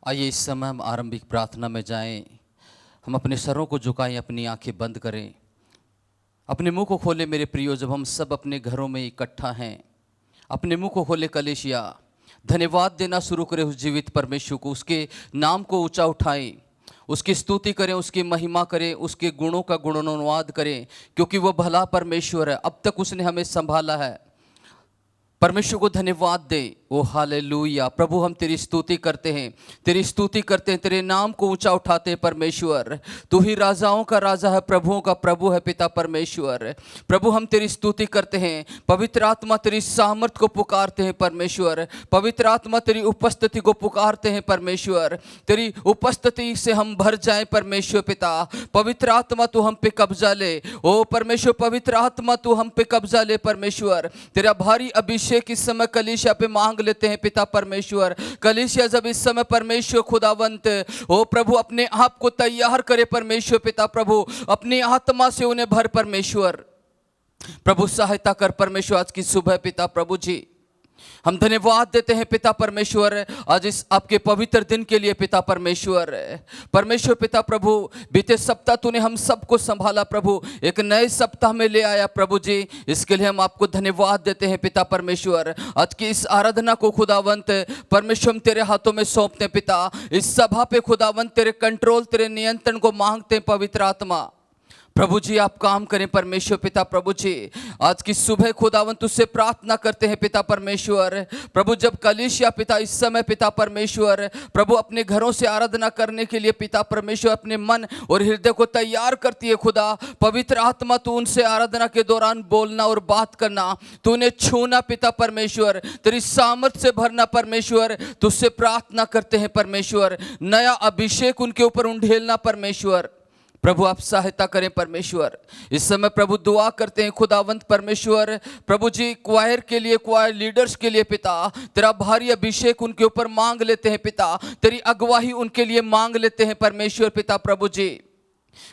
आइए इस समय हम आरंभिक प्रार्थना में जाएं। हम अपने सरों को झुकाएं, अपनी आंखें बंद करें, अपने मुंह को खोले मेरे प्रियो। जब हम सब अपने घरों में इकट्ठा हैं, अपने मुंह को खोले कलीसिया, धन्यवाद देना शुरू करें उस जीवित परमेश्वर को। उसके नाम को ऊंचा उठाएं, उसकी स्तुति करें, उसकी महिमा करें, उसके गुणों का गुणानुवाद करें, क्योंकि वह भला परमेश्वर है। अब तक उसने हमें संभाला है। परमेश्वर को धन्यवाद दे। ओ हालेलुया। प्रभु हम तेरी स्तुति करते हैं, तेरी स्तुति करते हैं, तेरे नाम को ऊंचा उठाते हैं। परमेश्वर तू ही राजाओं का राजा है, प्रभुओं का प्रभु है पिता परमेश्वर। प्रभु हम तेरी स्तुति करते हैं। पवित्र आत्मा तेरी सामर्थ को पुकारते हैं परमेश्वर। पवित्र आत्मा तेरी उपस्थिति को पुकारते हैं परमेश्वर। तेरी उपस्थिति से हम भर जाएं परमेश्वर पिता। पवित्र आत्मा तू हम पे कब्जा ले। ओ परमेश्वर पवित्र आत्मा तू हम पे कब्जा ले परमेश्वर। तेरा भारी अभिषेक इस समय कलीसिया पे मांग लेते हैं पिता परमेश्वर। कलीसिया जब इस समय परमेश्वर खुदावंत ओ प्रभु अपने आप को तैयार करे परमेश्वर पिता। प्रभु अपनी आत्मा से उन्हें भर परमेश्वर। प्रभु सहायता कर परमेश्वर आज की सुबह पिता। प्रभु जी हम धन्यवाद देते हैं पिता परमेश्वर आज इस आपके पवित्र दिन के लिए पिता परमेश्वर। परमेश्वर पिता प्रभु बीते सप्ताह तूने हम सबको संभाला प्रभु, एक नए सप्ताह में ले आया प्रभु जी। इसके लिए हम आपको धन्यवाद देते हैं पिता परमेश्वर। आज की इस आराधना को खुदावंत परमेश्वर हम तेरे हाथों में सौंपते हैं पिता। इस सभा पे खुदावंत तेरे कंट्रोल तेरे नियंत्रण को मांगते हैं पवित्र आत्मा। प्रभु जी आप काम करें परमेश्वर पिता। प्रभु जी आज की सुबह खुदावंत तुझसे प्रार्थना करते हैं पिता परमेश्वर। प्रभु जब कलीसिया पिता इस समय पिता परमेश्वर प्रभु अपने घरों से आराधना करने के लिए पिता परमेश्वर अपने मन और हृदय को तैयार करती है खुदा, पवित्र आत्मा तू उनसे आराधना के दौरान बोलना और बात करना, तूने छूना पिता परमेश्वर, तेरी सामर्थ से भरना परमेश्वर। तुझसे प्रार्थना करते हैं परमेश्वर, नया अभिषेक उनके ऊपर उंडेलना परमेश्वर। प्रभु आप सहायता करें परमेश्वर। इस समय प्रभु दुआ करते हैं खुदावंत परमेश्वर। प्रभु जी क्वायर के लिए, क्वायर लीडर्स के लिए पिता तेरा भारी अभिषेक उनके ऊपर मांग लेते हैं पिता। तेरी अगुवाई उनके लिए मांग लेते हैं परमेश्वर पिता। प्रभु जी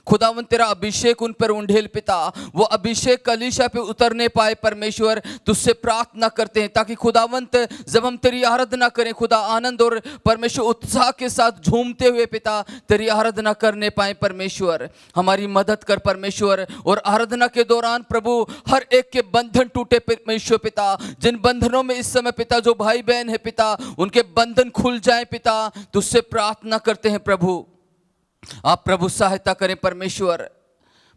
खुदावंत तेरा अभिषेक उन पर उंडेल पिता, वो अभिषेक कलीसिया पे उतरने पाए परमेश्वर। तुझसे प्रार्थना करते हैं ताकि खुदावंत जब हम तेरी आराधना करें खुदा आनंद और परमेश्वर उत्साह के साथ झूमते हुए पिता तेरी आराधना करने पाए परमेश्वर। हमारी मदद कर परमेश्वर। और आराधना के दौरान प्रभु हर एक के बंधन टूटे परमेश्वर पिता। जिन बंधनों में इस समय पिता जो भाई बहन है पिता उनके बंधन खुल जाए पिता। तुझसे प्रार्थना करते हैं प्रभु आप प्रभु सहायता करें परमेश्वर।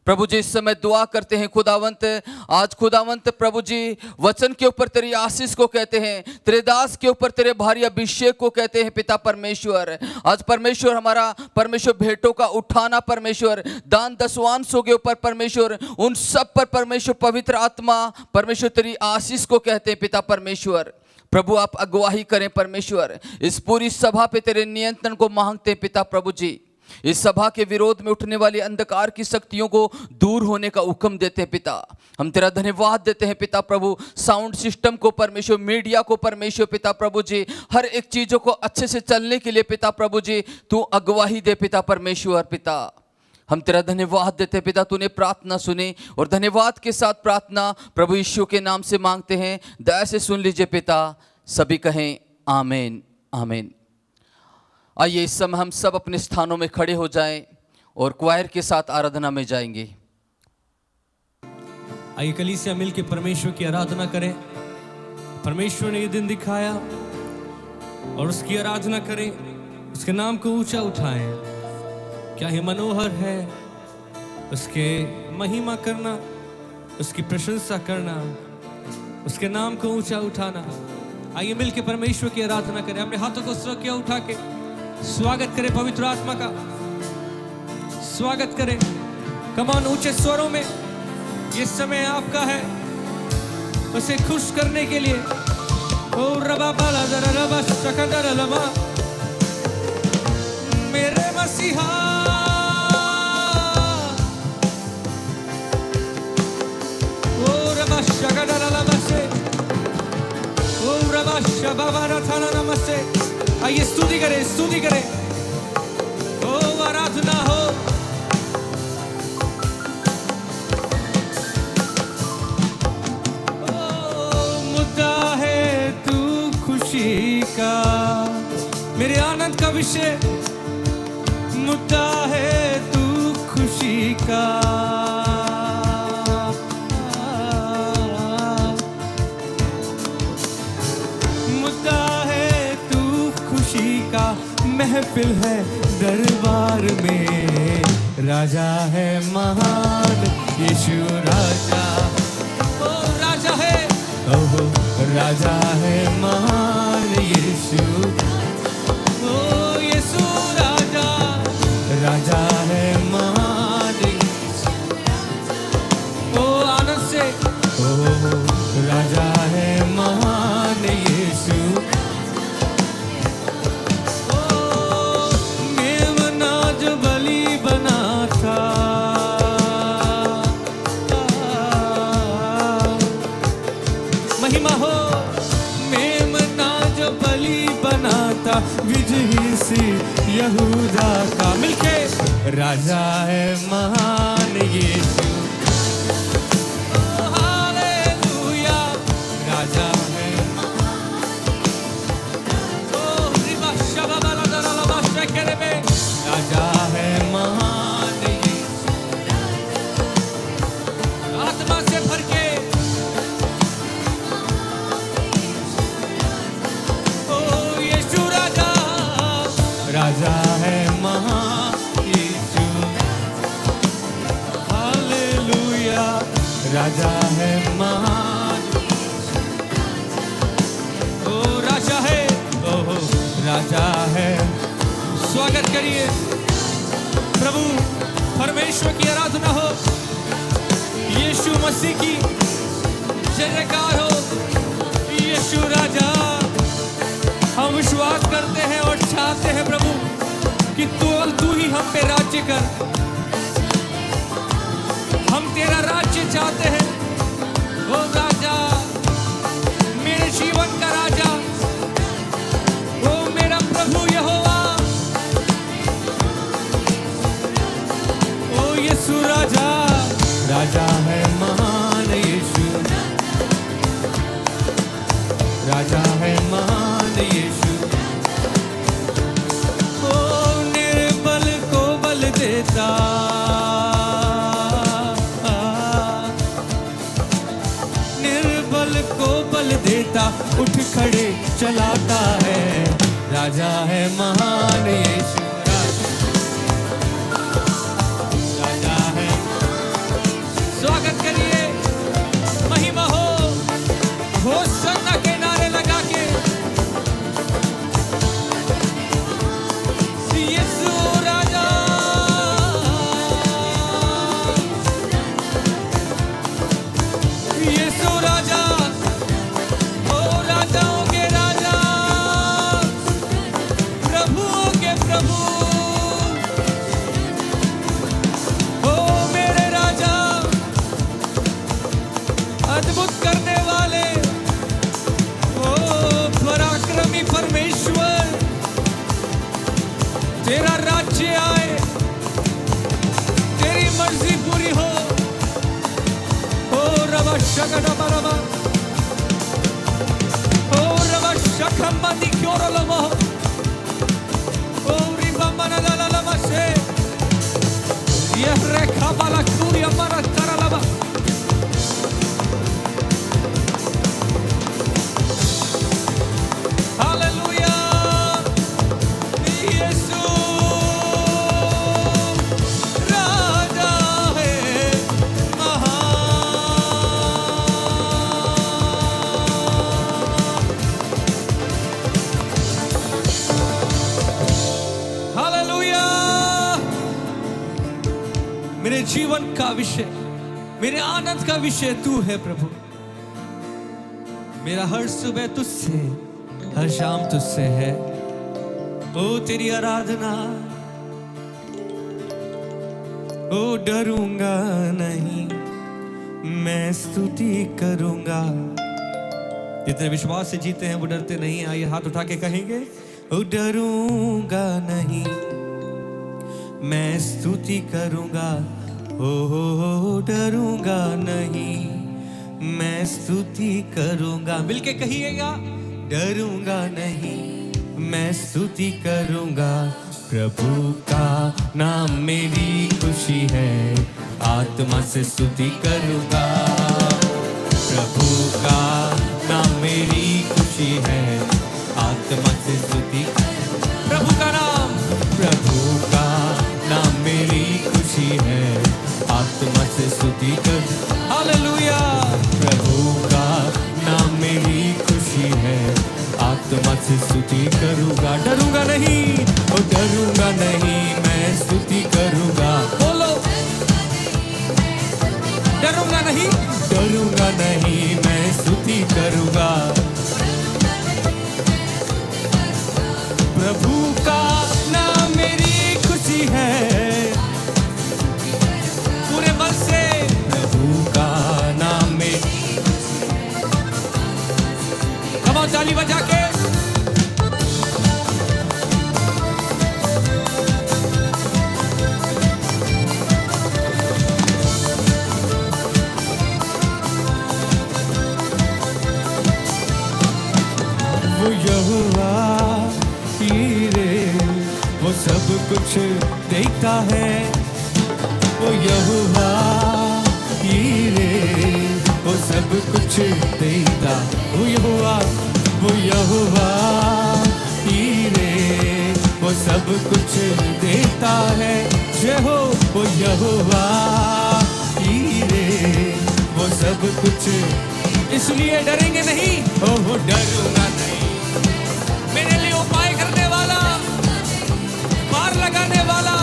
प्रभु जी इस समय दुआ करते हैं खुदावंत आज खुदावंत प्रभु जी वचन के ऊपर तेरी आशीष को कहते हैं, तेरे दास के ऊपर तेरे भारी अभिषेक को कहते हैं पिता परमेश्वर। आज परमेश्वर हमारा परमेश्वर भेंटों का उठाना परमेश्वर, दान दशवांशों के ऊपर परमेश्वर, उन सब पर परमेश्वर पवित्र आत्मा परमेश्वर तेरी आशीष को कहते हैं पिता परमेश्वर। प्रभु आप अगुवाही करें परमेश्वर। इस पूरी सभा पे तेरे नियंत्रण को मांगते हैं पिता। प्रभु जी इस सभा के विरोध में उठने वाली अंधकार की शक्तियों को दूर होने का हुक्म देते हैं पिता। हम तेरा धन्यवाद देते हैं पिता प्रभु। साउंड सिस्टम को परमेश्वर, मीडिया को परमेश्वर पिता प्रभु जी, हर एक चीजों को अच्छे से चलने के लिए पिता प्रभु जी तू अगुवाही दे पिता परमेश्वर पिता। हम तेरा धन्यवाद देते हैं पिता, तूने प्रार्थना सुनी और धन्यवाद के साथ प्रार्थना प्रभु यीशु के नाम से मांगते हैं। दया से सुन लीजिए पिता। सभी कहें आमीन आमीन। आइए इस समय हम सब अपने स्थानों में खड़े हो जाएं और क्वायर के साथ आराधना में जाएंगे। आइए कलीसिया मिलके परमेश्वर की आराधना करें। परमेश्वर ने ये दिन दिखाया और उसकी आराधना करें, उसके नाम को ऊंचा उठाएं। क्या ही मनोहर है उसके महिमा करना, उसकी प्रशंसा करना, उसके नाम को ऊंचा उठाना। आइए मिलके परमेश्वर की आराधना करें। अपने हाथों को स्वर किया उठा के स्वागत करें पवित्र आत्मा का, स्वागत करें। कमान ऊंचे स्वरों में ये समय आपका है उसे खुश करने के लिए। ओ रबा बाला जरा रबा शकंदर लमा मेरे मसीहा, ओ रबा शकंदर लमा से, ओ रबा शबाबा रथाना नमस्ते। आइए स्तुति करें, स्तुति करें। ओ आराधना हो। ओ मुद्दा है तू खुशी का, मेरे मेरे आनंद का विषय, मुद्दा है तू खुशी का। मुद्दा है तू खुशी का, महफिल है दरबार में, राजा है महान यीशु राजा। ओ राजा है, ओह राजा है महान यीशु। ओ यीशु राजा, राजा है महान। ओ आनंद से, ओ राजा है महान यीशु। महिमा हो मेमना जो बलि बनाता, विजयी सी यहूदा का। मिलके राजा है महान यीशु। हालेलुया, राजा है। ओ रिबा शबा बाला दला लबा शेकरे में, राजा है महान यीशु। आत्मा से भर के राजा है महान यीशु। हालेलुया, राजा है महान। ओ राजा है, ओह राजा है। स्वागत करिए प्रभु परमेश्वर की आराधना हो, यीशु मसीह की जयकार हो। यीशु राजा, हम विश्वास करते हैं और चाहते हैं प्रभु कि तू ही हम पे राज्य कर। हम तेरा राज्य चाहते हैं। ओ राजा, मेरे जीवन का राजा, ओ मेरा प्रभु यहोवा। ओ यीशु राजा, राजा है महान यीशु। राजा है महान यीशु। ओ निर्बल को बल देता, निर्बल को बल देता, उठ खड़े चलाता है, राजा है महान यीशु। राजा है। स्वागत करिए, महिमा हो होशाना के नारे लगा के। यीशु राजा, यीशु राजा, ओ राजाओं के राजा, प्रभुओं के प्रभु। ओ मेरे राजा, अद्भुत करने वाले, पराक्रमी परमेश्वर, तेरा राज्य आए, तेरी मर्जी पूरी हो। ओ रवा शकड़ा रवा, ओ रवा शकम्मा दिक्योर लमो, ओ रिबा मना ला लमा से, यह रेखा बाला कुरिया मरा करा लमा। मेरे जीवन का विषय, मेरे आनंद का विषय तू है प्रभु। मेरा हर सुबह तुझसे, हर शाम तुझसे है। ओ तेरी आराधना, ओ डरूंगा नहीं, मैं स्तुति करूंगा। जितने विश्वास से जीते हैं वो डरते नहीं। आइए हाथ उठा के कहेंगे, ओ डरूंगा नहीं, मैं स्तुति करूंगा। ओ डरूंगा नहीं, मैं स्तुति करूंगा। मिलके कहिएगा, डरूंगा नहीं, मैं स्तुति करूंगा। प्रभु का नाम मेरी खुशी है, आत्मा से स्तुति करूंगा। प्रभु का नाम मेरी खुशी है, आत्मा से स्तुति। प्रभु का नाम मेरी खुशी है, आत्मा से स्तुति कर। हालेलुया। प्रभु का नाम मेरी खुशी है, आत्मा से स्तुति करूंगा। डरूंगा नहीं, ओ डरूंगा नहीं, मैं स्तुति करूंगा। बोलो, डरूंगा नहीं, डरूंगा नहीं, मैं स्तुति करूंगा। प्रभु का नाम मेरी खुशी है, पूरे मन से। प्रभु का नाम में कमाओ ताली बजा के। वो यहोवा हीरे वो सब कुछ देखता है। वो यहोवा हीरे वो सब कुछ देखता। वो यहोवा हीरे वो सब कुछ देखता है। जय हो। वो यहोवा हीरे वो सब कुछ, इसलिए डरेंगे नहीं। ओह डरूंगा नहीं, मेरे लिए उपाय करने वाला, पार लगाने वाला।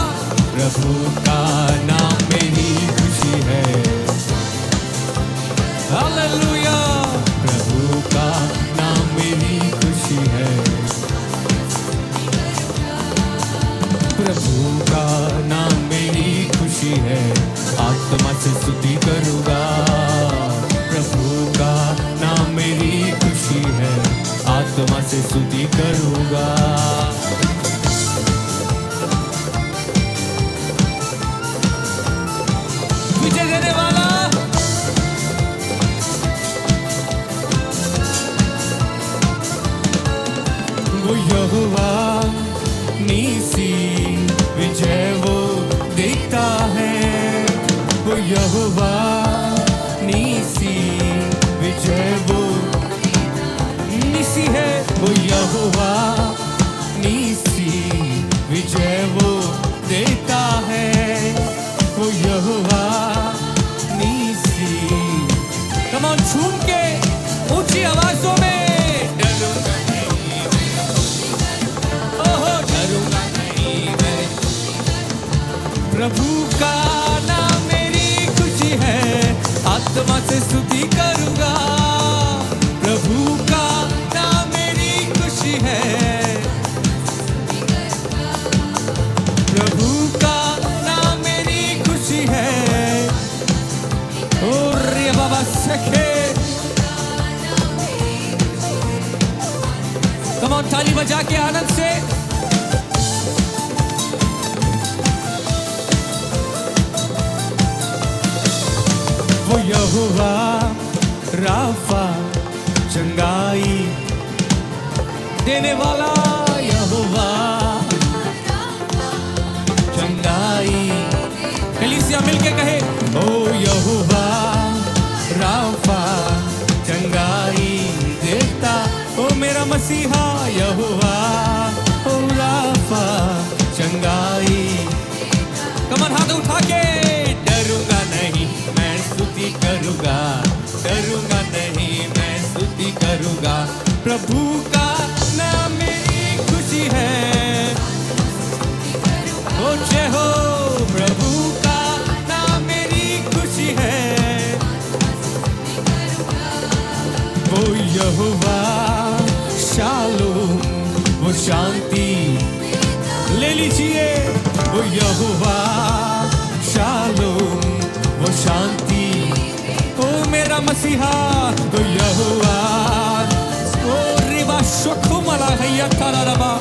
प्रभु का नाम मेरी खुशी है। हालेलुया। प्रभु का नाम मेरी खुशी है। प्रभु का नाम मेरी खुशी है, आत्मा से स्तुति करूंगा। प्रभु का नाम मेरी खुशी है, आत्मा से स्तुति करूंगा। विजय देने वाला, वो यहोवा नीसी विजय वो देखता है। वो यहोवा नीसी विजय वो नीसी है। वो यहोवा नीसी विजय वो देता है। वो यहोवा नीसी। कम ऑन, झूम के ऊंची आवाजों में। डरूंगा नहीं मैं, ओहो डरूंगा नहीं मैं। प्रभु का नाम मेरी खुशी है, आत्मा से स्तुति करूंगा। प्रभु का नाम मेरी खुशी है। प्रभु का नाम मेरी खुशी है। ओ रे बाबा सखे। कम ऑन, ताली बजा के आनंद से। वो यहोवा राफा चंगाई देने वाला। यहोवा चंगाई। कलीसिया मिलके कहे, ओ यहोवा राफा चंगाई देता। ओ मेरा मसीहा यहोवा, ओ राफा चंगाई। कमर हाथ उठा के। डरूंगा नहीं, मैं स्तुति करूंगा। डरूंगा नहीं, मैं स्तुति करूंगा। प्रभु का नाम मेरी खुशी है। ओ जय हो। प्रभु का नाम मेरी खुशी है। वो यहोवा शालोम वो शांति ले लीजिए। वो यहोवा शालोम वो शांति। ओ मेरा मसीहा। वो यहोवा ओ रिबा शोखो मला हैया तारा रबा।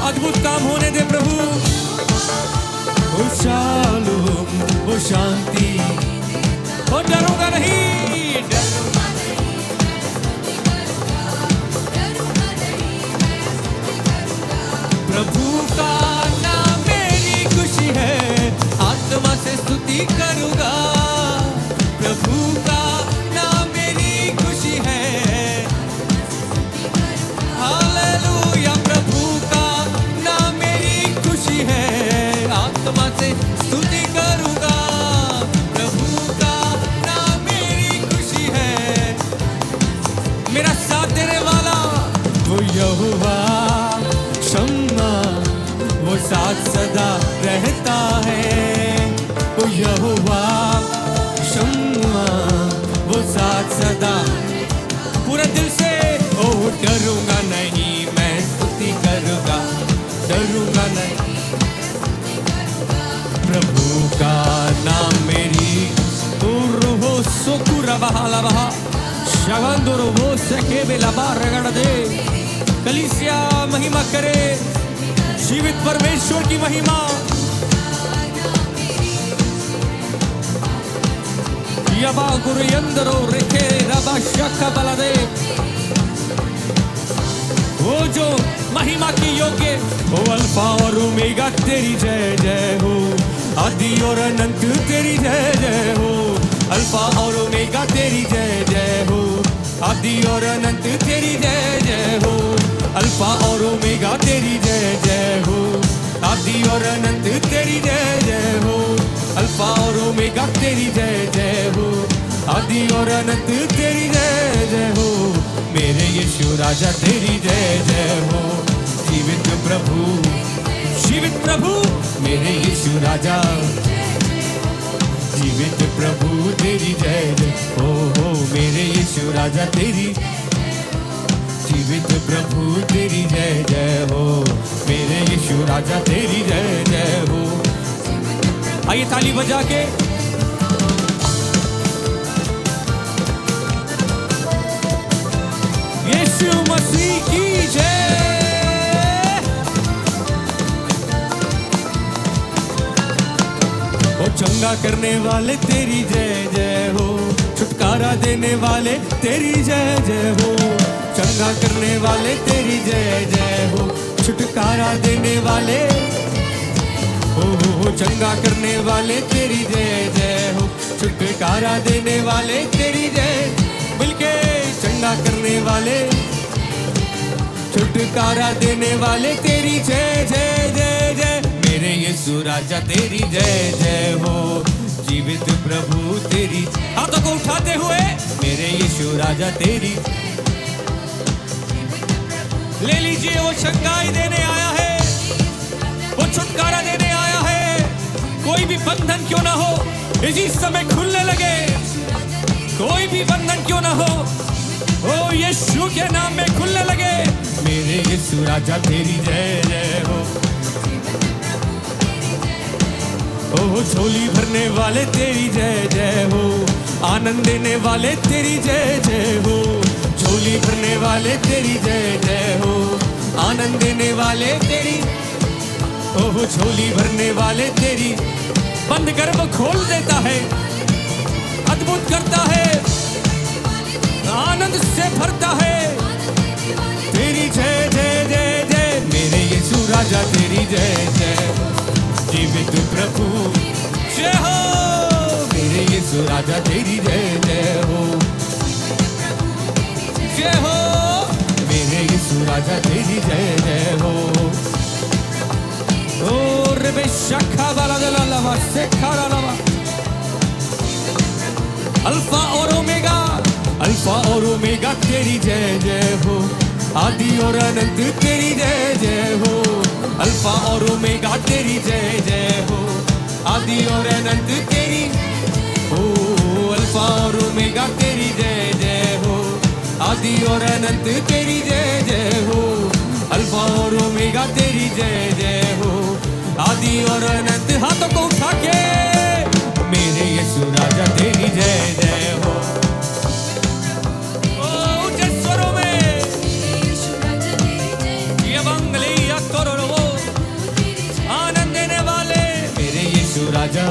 अद्भुत काम होने दे प्रभु। वो शालोम वो शांति। ओ डरूंगा नहीं, डरूंगा नहीं। स्तुति करूंगा, प्रभु का नाम मेरी खुशी है। हालेलुया, प्रभु का नाम मेरी खुशी है। आत्मा से स्तुति करूंगा, प्रभु का नाम मेरी खुशी है। मेरा साथ देने वाला वो यहोवा शम्मा, वो साथ सदा रहता है। वो यहोवा शम्मा, वो साथ सदा। पूरे दिल से ओ डरूंगा नहीं, मैं स्तुति करूंगा, डरूंगा नहीं। प्रभु का नाम मेरी हो सोकुरा बहाला बहा शगंदुर वो सके बेलबा रगड़ दे। कलीसिया महिमा करे जीवित परमेश्वर की महिमा। यबा गुरु यंदरो रेखे रबा शक्का बला दे। वो जो महिमा की योग्य, वो अल्फा और ओमेगा तेरी जय जय हो। आदि और अनंत तेरी जय जय हो। अल्फा और ओमेगा तेरी जय जय हो। आदि और अनंत तेरी जय जय हो। अल्फा और ओमेगा तेरी जय जय हो। आदि और अनंत तेरी जय जय हो। अल्फा और ओमेगा तेरी जय जय हो। आदि और अनंत तेरी जय जय हो। मेरे यीशु राजा तेरी जय जय हो। जीवित प्रभु, जीवित प्रभु, मेरे यीशु राजा। जीवित प्रभु तेरी जय जय हो। मेरे यीशु राजा तेरी। जीवित प्रभु तेरी जय जय हो। मेरे यीशु राजा तेरी जय जय हो। आइए ताली बजा के यीशु मसीह की जय। ओ चंगा करने वाले तेरी जय जय हो। छुटकारा देने वाले तेरी जय जय हो। चंगा करने वाले तेरी जय जय हो। छुटकारा देने वाले हो। चंगा करने वाले तेरी जय जय हो। छुटकारा देने वाले तेरी जय। मिलके चंगा करने वाले, छुटकारा देने वाले तेरी जय जय जय जय। मेरे यीशु राजा तेरी जय जय हो। जीवित प्रभु तेरी। हाथों को उठाते हुए मेरे यीशु राजा तेरी। ले लीजिए, वो चंगाई देने आया है, वो छुटकारा देने आया है। कोई भी बंधन क्यों ना हो इसी समय खुलने लगे। कोई भी बंधन क्यों ना हो, ओ यीशु के नाम में खुलने लगे। मेरे यीशु राजा तेरी जय जय हो। ओ झोली भरने वाले तेरी जय जय हो। आनंद देने वाले तेरी जय जय हो। झोली भरने वाले तेरी जय जय हो। आनंद देने वाले तेरी। ओह झोली भरने वाले तेरी। बंद गर्भ खोल देता है, अद्भुत करता है, आनंद से भरता है। तेरी जय जय जय जय। मेरे यीशु राजा तेरी जय जय। जीवित प्रभु जय हो। मेरे यीशु राजा तेरी जय जय हो। जय हो। मेरे यीशु राजा तेरी जय जय हो। ओ रे शखा वाला लवा से खारा लवा। अल्फा और ओमेगा, अल्फा और ओमेगा तेरी जय जय हो। आदि और अनंत तेरी जय जय हो। अल्फा और ओमेगा तेरी जय जय हो। आदि और अनंत तेरी। ओ अल्फा और ओमेगा तेरी जय जय हो। आदि और अनंत तेरी जय जय हो। अल्फा और ओमेगा तेरी जय जय हो। आदि और अनंत। हाथों को उठा के मेरे यीशु राजा तेरी जय जय हो। ओ ऊंचे स्वरों में ये बंगली या करो वो आनंद देने वाले मेरे यीशु राजा।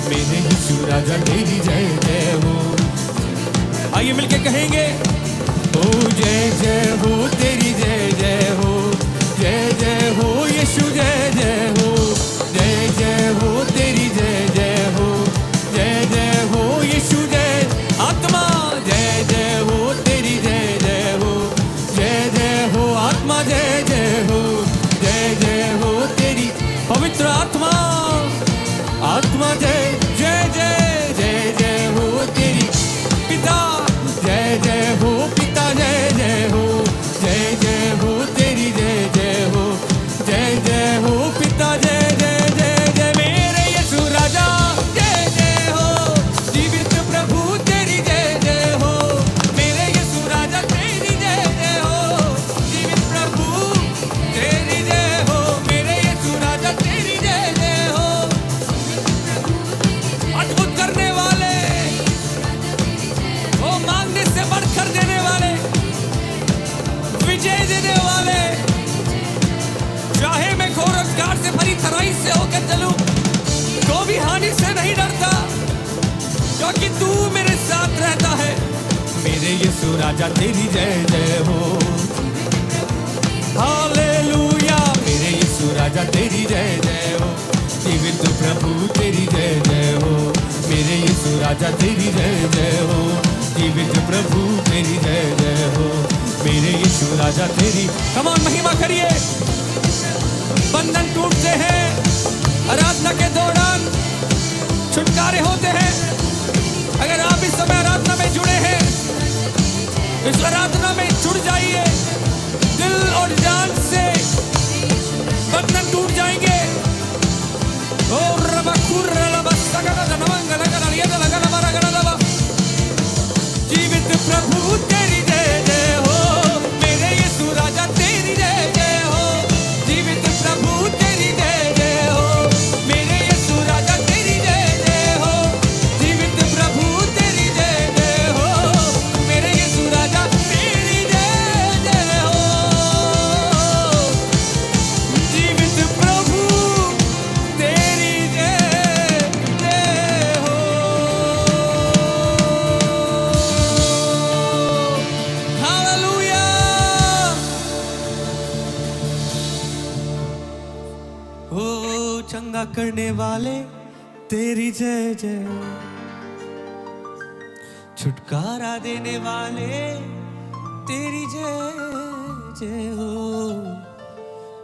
मेरे यीशु राजा तेरी जय जय हो। आइए मिलके कहेंगे ओ जय जय हो तेरी जय जय हो। जय जय हो यीशु जय मेरे यीशु राजा तेरी जय जय हो। हालेलुया, मेरे यीशु राजा तेरी जय जय हो। जीवित प्रभु तेरी जय जय हो। मेरे यीशु राजा तेरी जय जय हो। जीवित प्रभु तेरी जय जय हो। मेरे यीशु राजा तेरी, कमान महिमा करिए। बंधन टूटते हैं, आराधना के दौरान छुटकारे होते हैं। अगर आप इस समय आराधना में जुड़े हैं, इस आराधना में जुड़ जाइए। दिल और जान से बंधन टूट जाएंगे। ओ रबा कुर्रा लबा सगरा नमंग लगना लिया लगना मारा गना लबा। जीवित प्रभु तेरी जय जय हो। मेरे यीशु राजा तेरी जय जय हो। जीवित प्रभु तेरी जय जय हो। मेरे यीशु राजा तेरी जय जय हो। जीवित प्रभु तेरी जय जय हो। मेरे यीशु राजा तेरी जय जय हो। जीवित प्रभु तेरी जय जय हो। हालेलुया। ओ चंगा करने वाले तेरी जय जय, छुटकारा देने वाले तेरी जय जय हो।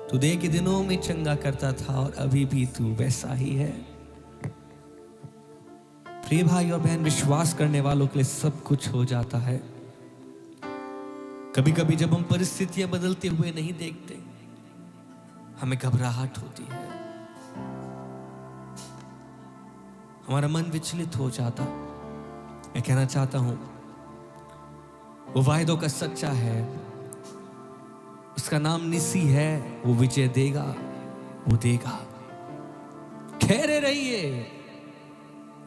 तू दे के दिनों में चंगा करता था और अभी भी तू वैसा ही है। प्रिय भाई और बहन, विश्वास करने वालों के लिए सब कुछ हो जाता है। कभी कभी जब हम परिस्थितियां बदलते हुए नहीं देखते, हमें घबराहट होती है, हमारा मन विचलित हो जाता। मैं कहना चाहता हूं, वो वायदों का सच्चा है, उसका नाम निसी है। वो विजय देगा, वो देगा। ठहरे रहिए,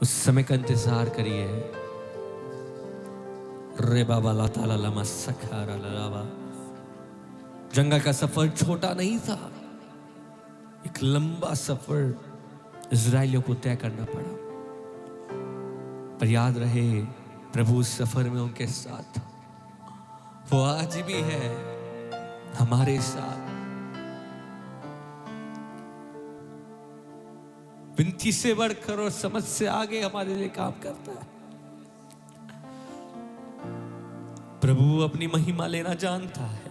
उस समय का इंतजार करिए। रे बाबा ला ताला लमा सखारा लावा। जंगल का सफर छोटा नहीं था, एक लंबा सफर इजराइलियों को तय करना पड़ा। पर याद रहे, प्रभु उस सफर में उनके साथ था। वो आज भी है हमारे साथ। विनती से बढ़कर और समझ से आगे हमारे लिए काम करता है। प्रभु अपनी महिमा लेना जानता है।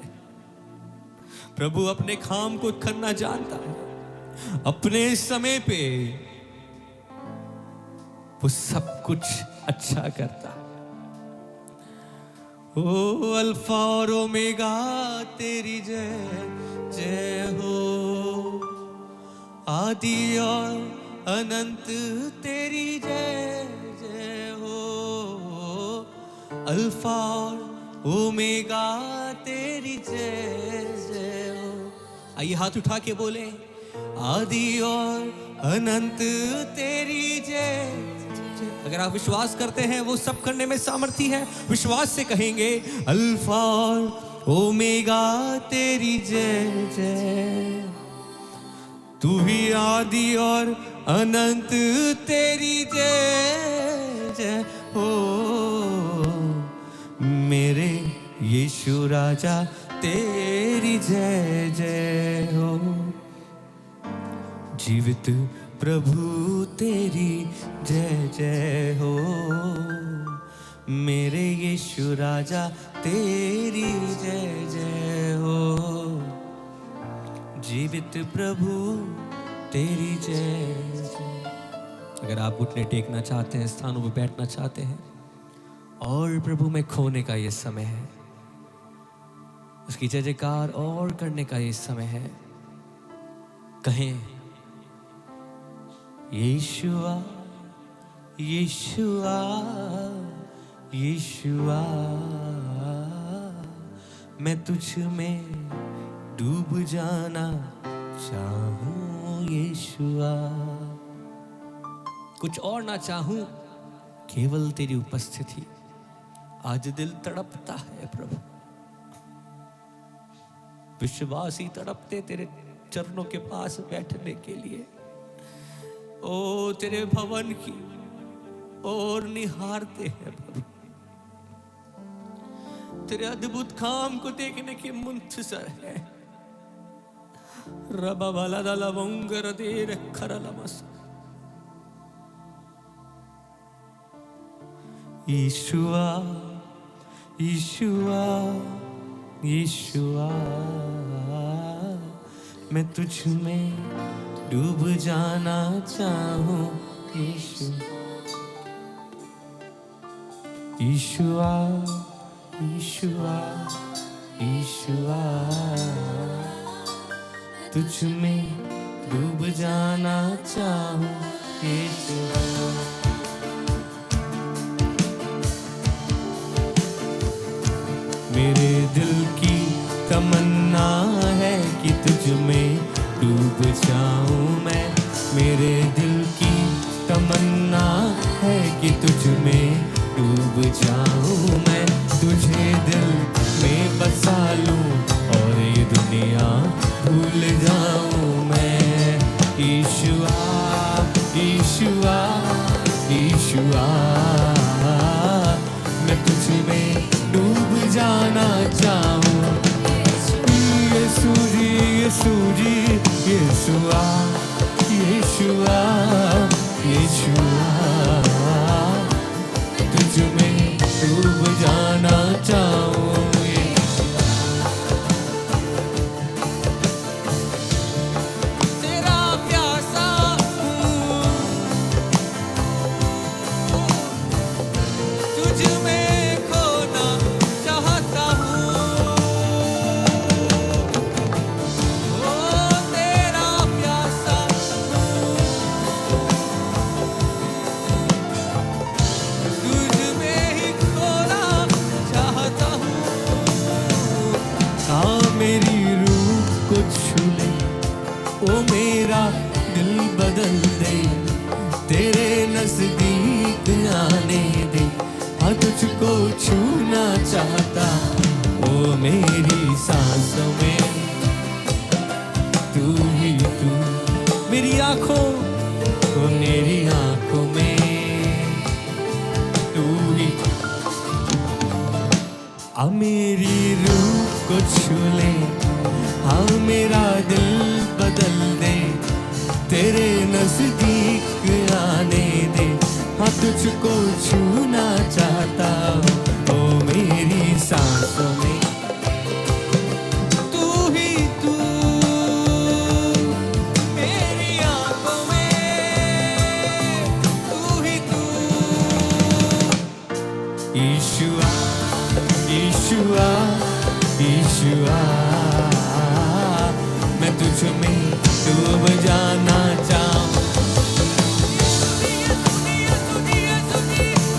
प्रभु अपने काम को करना जानता है। अपने समय पे वो सब कुछ अच्छा करता है। ओ अल्फा और ओमेगा तेरी जय जय हो। आदि और अनंत तेरी जय जय हो। अल्फा और ओमेगा तेरी जय जय हो। आइए हाथ उठा के बोले, आदि और अनंत तेरी जय। अगर आप विश्वास करते हैं, वो सब करने में सामर्थी है। विश्वास से कहेंगे, अल्फा और ओमेगा तेरी जय जय। तू ही आदि और अनंत तेरी जय जय हो। मेरे यीशु राजा तेरी जय जय हो। जीवित प्रभु तेरी जय जय हो। मेरे यीशु राजा तेरी जय जय हो। जीवित प्रभु तेरी जय जय। अगर आप घुटने टेकना चाहते हैं, स्थानों पर बैठना चाहते हैं और प्रभु में खोने का ये समय है, उसकी जय जयकार और करने का ये समय है। कहें, यीशुआ यीशुआ यीशुआ, मैं तुझ में डूब जाना चाहूं यीशुआ। कुछ और ना चाहूं, केवल तेरी उपस्थिति। आज दिल तड़पता है प्रभु, विश्वासी तड़पते तेरे चरणों के पास बैठने के लिए। ओ तेरे भवन की और निहारते हैं प्रभु। तेरे अद्भुत काम को देखने की मुंतजर है। रबा वाला दाला वंगर देर खरला मस। यीशुआ यीशुआ यीशुआ, मैं तुझ में डूब जाना चाहूं। यीशु यीशुआ यीशुआ यीशुआ, तुझ में डूब जाना चाहूं। यीशुआ मेरे दिल की तमन्ना है कि तुझ में डूब जाऊं मैं। मेरे दिल की तमन्ना है कि तुझ में डूब जाऊं मैं। तुझे दिल में बसा लूं और ये दुनिया भूल जाऊं मैं। यीशुआ यीशुआ यीशुआ, मैं तुझ में डूब जाना चाहूं। यीशु जी यीशु जी यीशुआ यीशुआ यीशुआ, तुझ में डूब जाना चाहूं। तेरा प्यासा हूँ, तुझ में खोना चाहता हूँ। ओ तेरा प्यासा हूँ, तुझ में ही खोना चाहता हूँ। मेरी रूह को छू ले, ओ मेरा दिल बदल दे। तेरे नजदीक आने दे, हाँ तुझको छूना चाहता। ओ मेरी सांसों में तू ही तू, मेरी आंखों ओ मेरी आंखों में तू ही। आ मेरी रूह को छू ले, हाँ मेरा दिल बदल दे। तेरे नजदीक आने दे, हाँ तुझको छूना चाहता हूँ। ओ मेरी सांसों में तू ही तू, मेरी आंखों में तू ही तू। यीशुआ यीशुआ यीशुआ, मैं तुझ में डूब जाना चाहूं।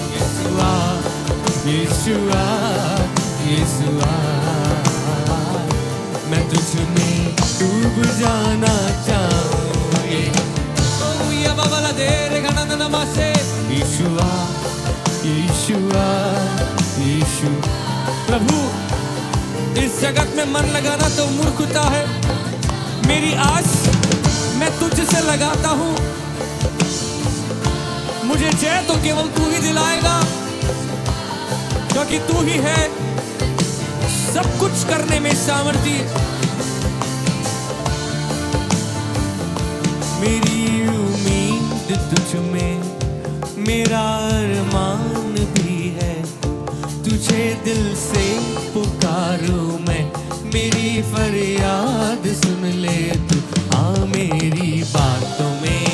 यीशुआ यीशुआ यीशुआ, मैं तुझ में डूब जाना चाहूं। ये बाबा देर घना नमासे। यीशुआ यीशुआ यीशु। प्रभु, इस जगत में मन लगाना तो मूर्खता है। मेरी आस मैं तुझसे लगाता हूँ। मुझे जय तो केवल तू ही दिलाएगा, क्योंकि तू ही है सब कुछ करने में सामर्थी। मेरी उम्मीद तुझ में, मेरा अरमान भी है। तुझे दिल से पुकारूं मैं, मेरी फरियाद सुन ले तू। हाँ मेरी बातों में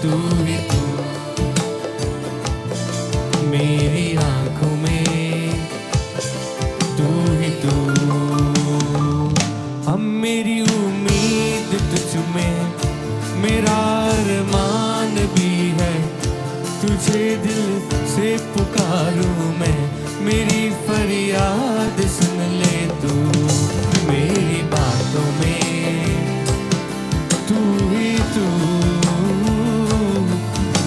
तू ही तू, मेरी आंखों में तू ही तू। हम मेरी उम्मीद तुझ में, मेरा अरमान भी है। तुझे दिल से पुकारूं मैं, मेरी फरियाद सुन ले तू। मेरी बातों में तू ही तू,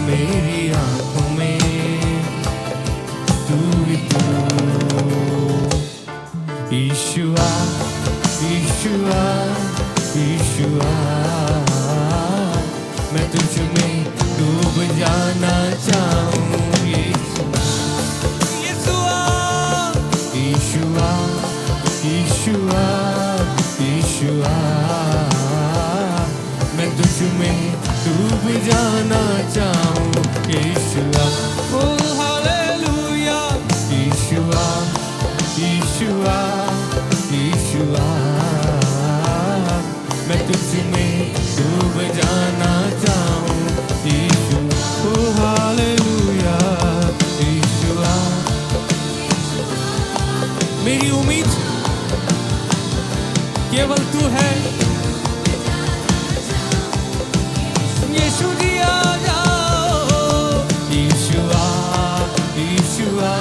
मेरी आंखों में तू ही तू। यीशुआ यीशुआ यीशुआ, मैं तुझ में डूब जाना चाहूं। यीशुआ यीशुआ यीशुआ, मैं तुझ में डूब जाना चाहूं यीशुआ। ओ हालेलुया यीशुआ यीशुआ यीशुआ, मैं तुझ में डूब जाना चाहूं यीशुआ। ओ हालेलुया यीशुआ, मेरी उम्मीद केवल तू है। यीशु जी आ जाओ यीशुआ यीशुआ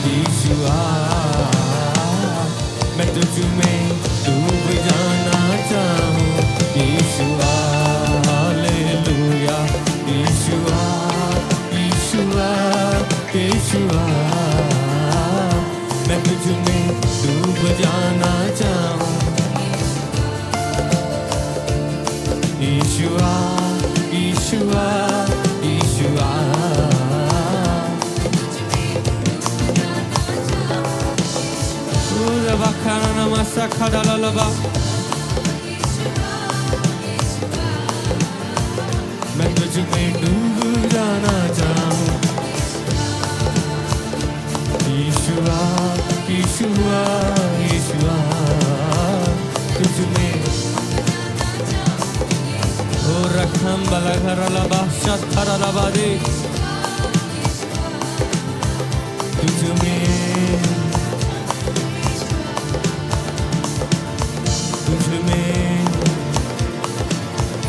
यीशुआ, मैं तुझ में डूब जाना चाहूं यीशुआ। हालेलुया यीशुआ यीशुआ यीशुआ, मैं तुझ में डूब जाना चाहूं यीशुआ यीशुआ यीशुआ। मैं तुझ में डूब जाना चाहूं यीशुआ यीशुआ यीशुआ, तुझ में ओ रखम बला घर लबा शत्थर लबा दे, तुझ में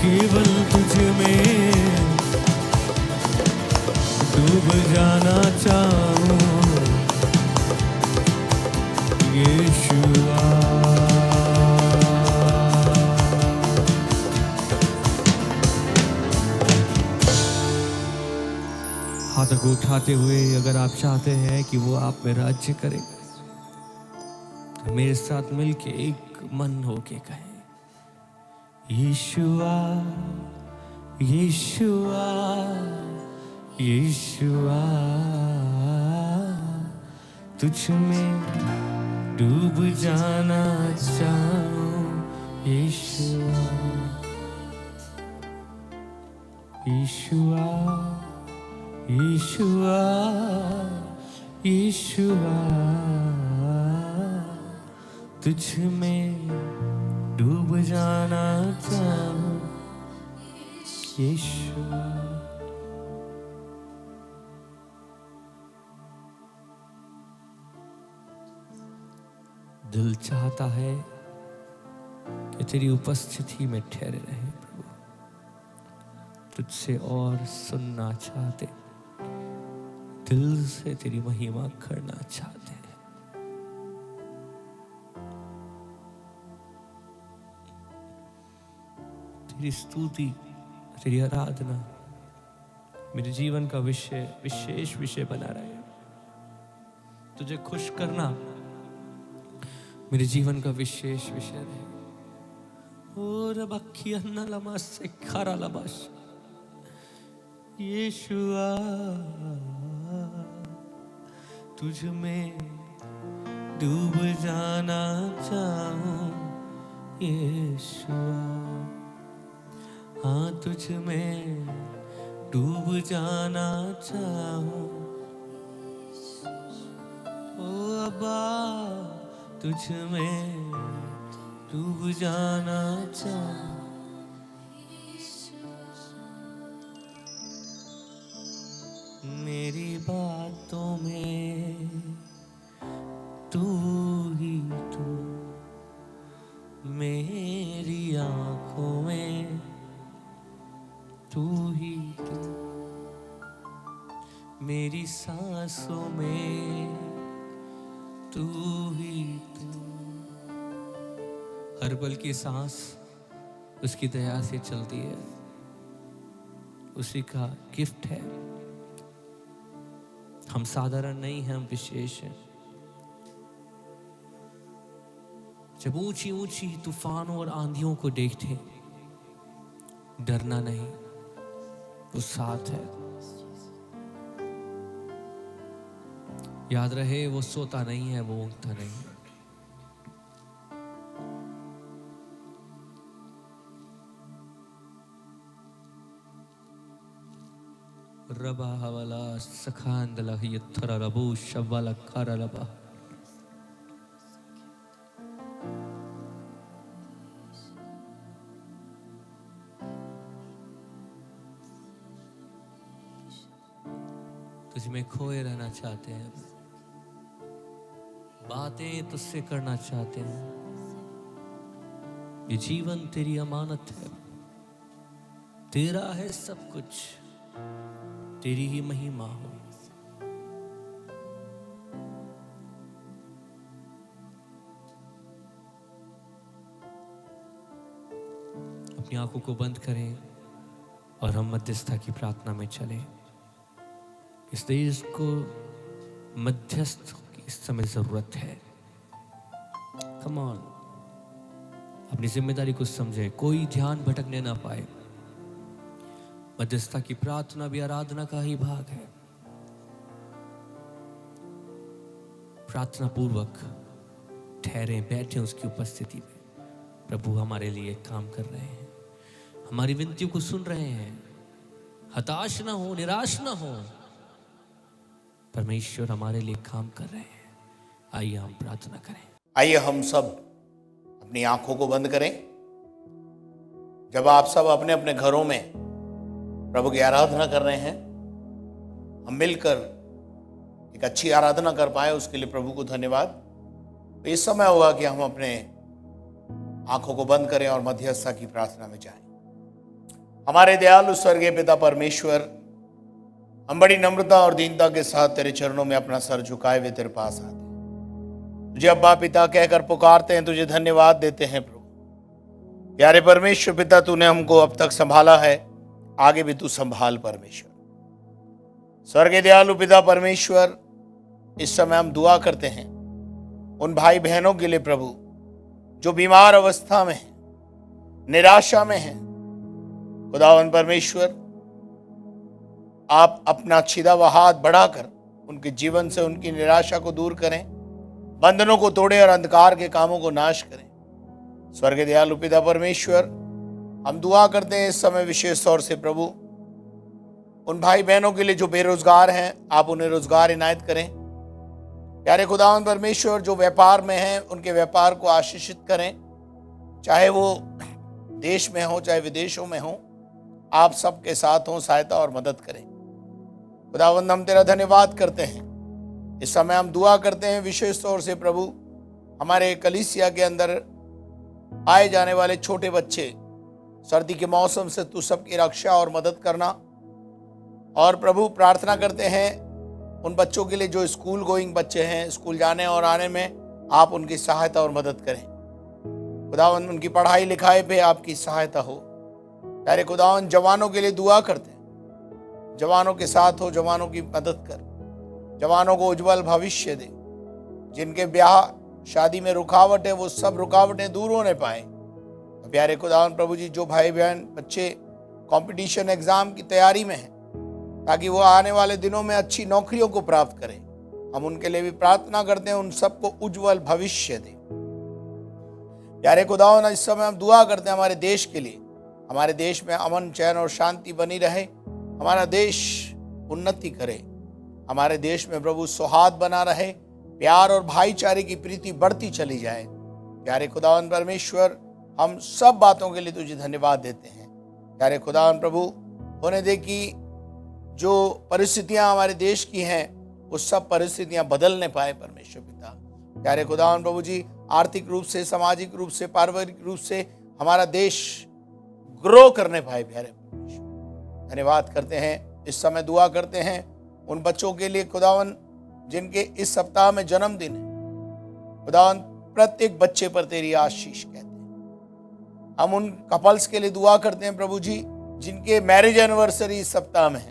केवल तुझ में डूब जाना चाहूं यीशुआ। हाथों को उठाते हुए अगर आप चाहते हैं कि वो आप में राज्य करे, तो मेरे साथ मिलके एक मन होके कहें यीशुआ यीशुआ यीशुआ, तुझ में डूब जाना चाहूं यीशुआ यीशुआ यीशुआ यीशुआ, तुझ में डूब जाना चाहूं यीशुआ। दिल चाहता है कि तेरी उपस्थिति में ठहरे रहे प्रभु, तुझसे और सुनना चाहते, दिल से तेरी महिमा करना चाहते हैं। तेरी स्तुति तेरी आराधना मेरे जीवन का विशेष विषय बना रहे। तुझे खुश करना मेरे जीवन का विशेष विषय रहे। और बाकी अन्ना लमा से खारा लबाश यीशुआ, तुझ में डूब जाना चाहूं यीशुआ। हाँ तुझ में डूब जाना चाहूं ओ अब्बा, तुझ में डूब जाना चाहूं। मेरी बातों में तू ही तू, मेरी आंखों में तू ही तू, मेरी सांसों में तू ही तू। हर पल की सांस उसकी दया से चलती है, उसी का गिफ्ट है। हम साधारण नहीं हैं, हम विशेष हैं। जब ऊंची ऊंची तूफानों और आंधियों को देखते, डरना नहीं, वो साथ है। याद रहे वो सोता नहीं है, वो ऊँघता नहीं है। रबा हवाला सखांदला यथरा रबू शवाला कारा रबा। तुझ में खोए रहना चाहते हैं, बातें तुझसे करना चाहते हैं। ये जीवन तेरी अमानत है, तेरा है सब कुछ, तेरी ही महिमा हो। अपनी आंखों को बंद करें और हम मध्यस्थता की प्रार्थना में चलें। इस देश को मध्यस्थ की इस समय जरूरत है। कम ऑन, अपनी जिम्मेदारी को समझे, कोई ध्यान भटकने ना पाए। मध्यस्थता की प्रार्थना भी आराधना का ही भाग है। प्रार्थना पूर्वक ठहरे, बैठे उसकी उपस्थिति में। प्रभु हमारे लिए काम कर रहे हैं, हमारी विनतियों को सुन रहे हैं। हताश ना हो, निराश ना हो, परमेश्वर हमारे लिए काम कर रहे हैं। आइए हम प्रार्थना करें। आइए हम सब अपनी आंखों को बंद करें। जब आप सब अपने अपने घरों में प्रभु की आराधना कर रहे हैं, हम मिलकर एक अच्छी आराधना कर पाए, उसके लिए प्रभु को धन्यवाद। तो इस समय होगा कि हम अपने आंखों को बंद करें और मध्यस्थता की प्रार्थना में जाएं। हमारे दयालु स्वर्गीय पिता परमेश्वर, हम बड़ी नम्रता और दीनता के साथ तेरे चरणों में अपना सर झुकाए हुए तेरे पास आते हैं। तुझे अब्बा पिता कहकर पुकारते हैं, तुझे धन्यवाद देते हैं प्रभु। प्यारे परमेश्वर पिता, तूने हमको अब तक संभाला है, आगे भी तू संभाल परमेश्वर। स्वर्गीय दयालु पिता परमेश्वर, इस समय हम दुआ करते हैं उन भाई बहनों के लिए प्रभु जो बीमार अवस्था में हैं, निराशा में हैं। खुदावंद परमेश्वर, आप अपना छिदा हुआ हाथ बढ़ाकर उनके जीवन से उनकी निराशा को दूर करें, बंधनों को तोड़े और अंधकार के कामों को नाश करें। स्वर्गीय दयालु पिता परमेश्वर, हम दुआ करते हैं इस समय विशेष तौर से प्रभु उन भाई बहनों के लिए जो बेरोजगार हैं, आप उन्हें रोजगार इनायत करें। प्यारे खुदावंद परमेश्वर, जो व्यापार में हैं, उनके व्यापार को आशीषित करें, चाहे वो देश में हो चाहे विदेशों में हो, आप सबके साथ हों, सहायता और मदद करें। खुदावंद, हम तेरा धन्यवाद करते हैं। इस समय हम दुआ करते हैं विशेष तौर से प्रभु हमारे कलीसिया के अंदर आए जाने वाले छोटे बच्चे, सर्दी के मौसम से तू सबकी रक्षा और मदद करना। और प्रभु प्रार्थना करते हैं उन बच्चों के लिए जो स्कूल गोइंग बच्चे हैं, स्कूल जाने और आने में आप उनकी सहायता और मदद करें। खुदावंद, उनकी पढ़ाई लिखाई पे आपकी सहायता हो। प्यारे खुदावंद, जवानों के लिए दुआ करते हैं, जवानों के साथ हो, जवानों की मदद कर, जवानों को उज्जवल भविष्य दे। जिनके ब्याह शादी में रुकावट है, वो सब रुकावटें दूर होने पाए। तो प्यारे खुदावंद प्रभु जी, जो भाई बहन बच्चे कंपटीशन एग्जाम की तैयारी में हैं, ताकि वो आने वाले दिनों में अच्छी नौकरियों को प्राप्त करें, हम उनके लिए भी प्रार्थना करते हैं, उन सबको उज्जवल भविष्य दे। प्यारे खुदावंद, इस समय हम दुआ करते हैं हमारे देश के लिए। हमारे देश में अमन, चैन और शांति बनी रहे, हमारा देश उन्नति करे, हमारे देश में प्रभु सौहार्द बना रहे, प्यार और भाईचारे की प्रीति बढ़ती चली जाए। प्यारे खुदावंद परमेश्वर, हम सब बातों के लिए तुझे धन्यवाद देते हैं। प्यारे खुदावंद प्रभु, होने दे कि जो परिस्थितियां हमारे देश की हैं, वो सब परिस्थितियां बदलने पाए परमेश्वर पिता। प्यारे खुदावंद प्रभु जी, आर्थिक रूप से, सामाजिक रूप से, पारिवारिक रूप से हमारा देश ग्रो करने पाए। प्यारे परमेश्वर, धन्यवाद करते हैं। इस समय दुआ करते हैं उन बच्चों के लिए खुदावन जिनके इस सप्ताह में जन्मदिन है। खुदावन, प्रत्येक बच्चे पर तेरी आशीष कहते हैं। हम उन कपल्स के लिए दुआ करते हैं प्रभु जी, जिनके मैरिज एनिवर्सरी इस सप्ताह में है।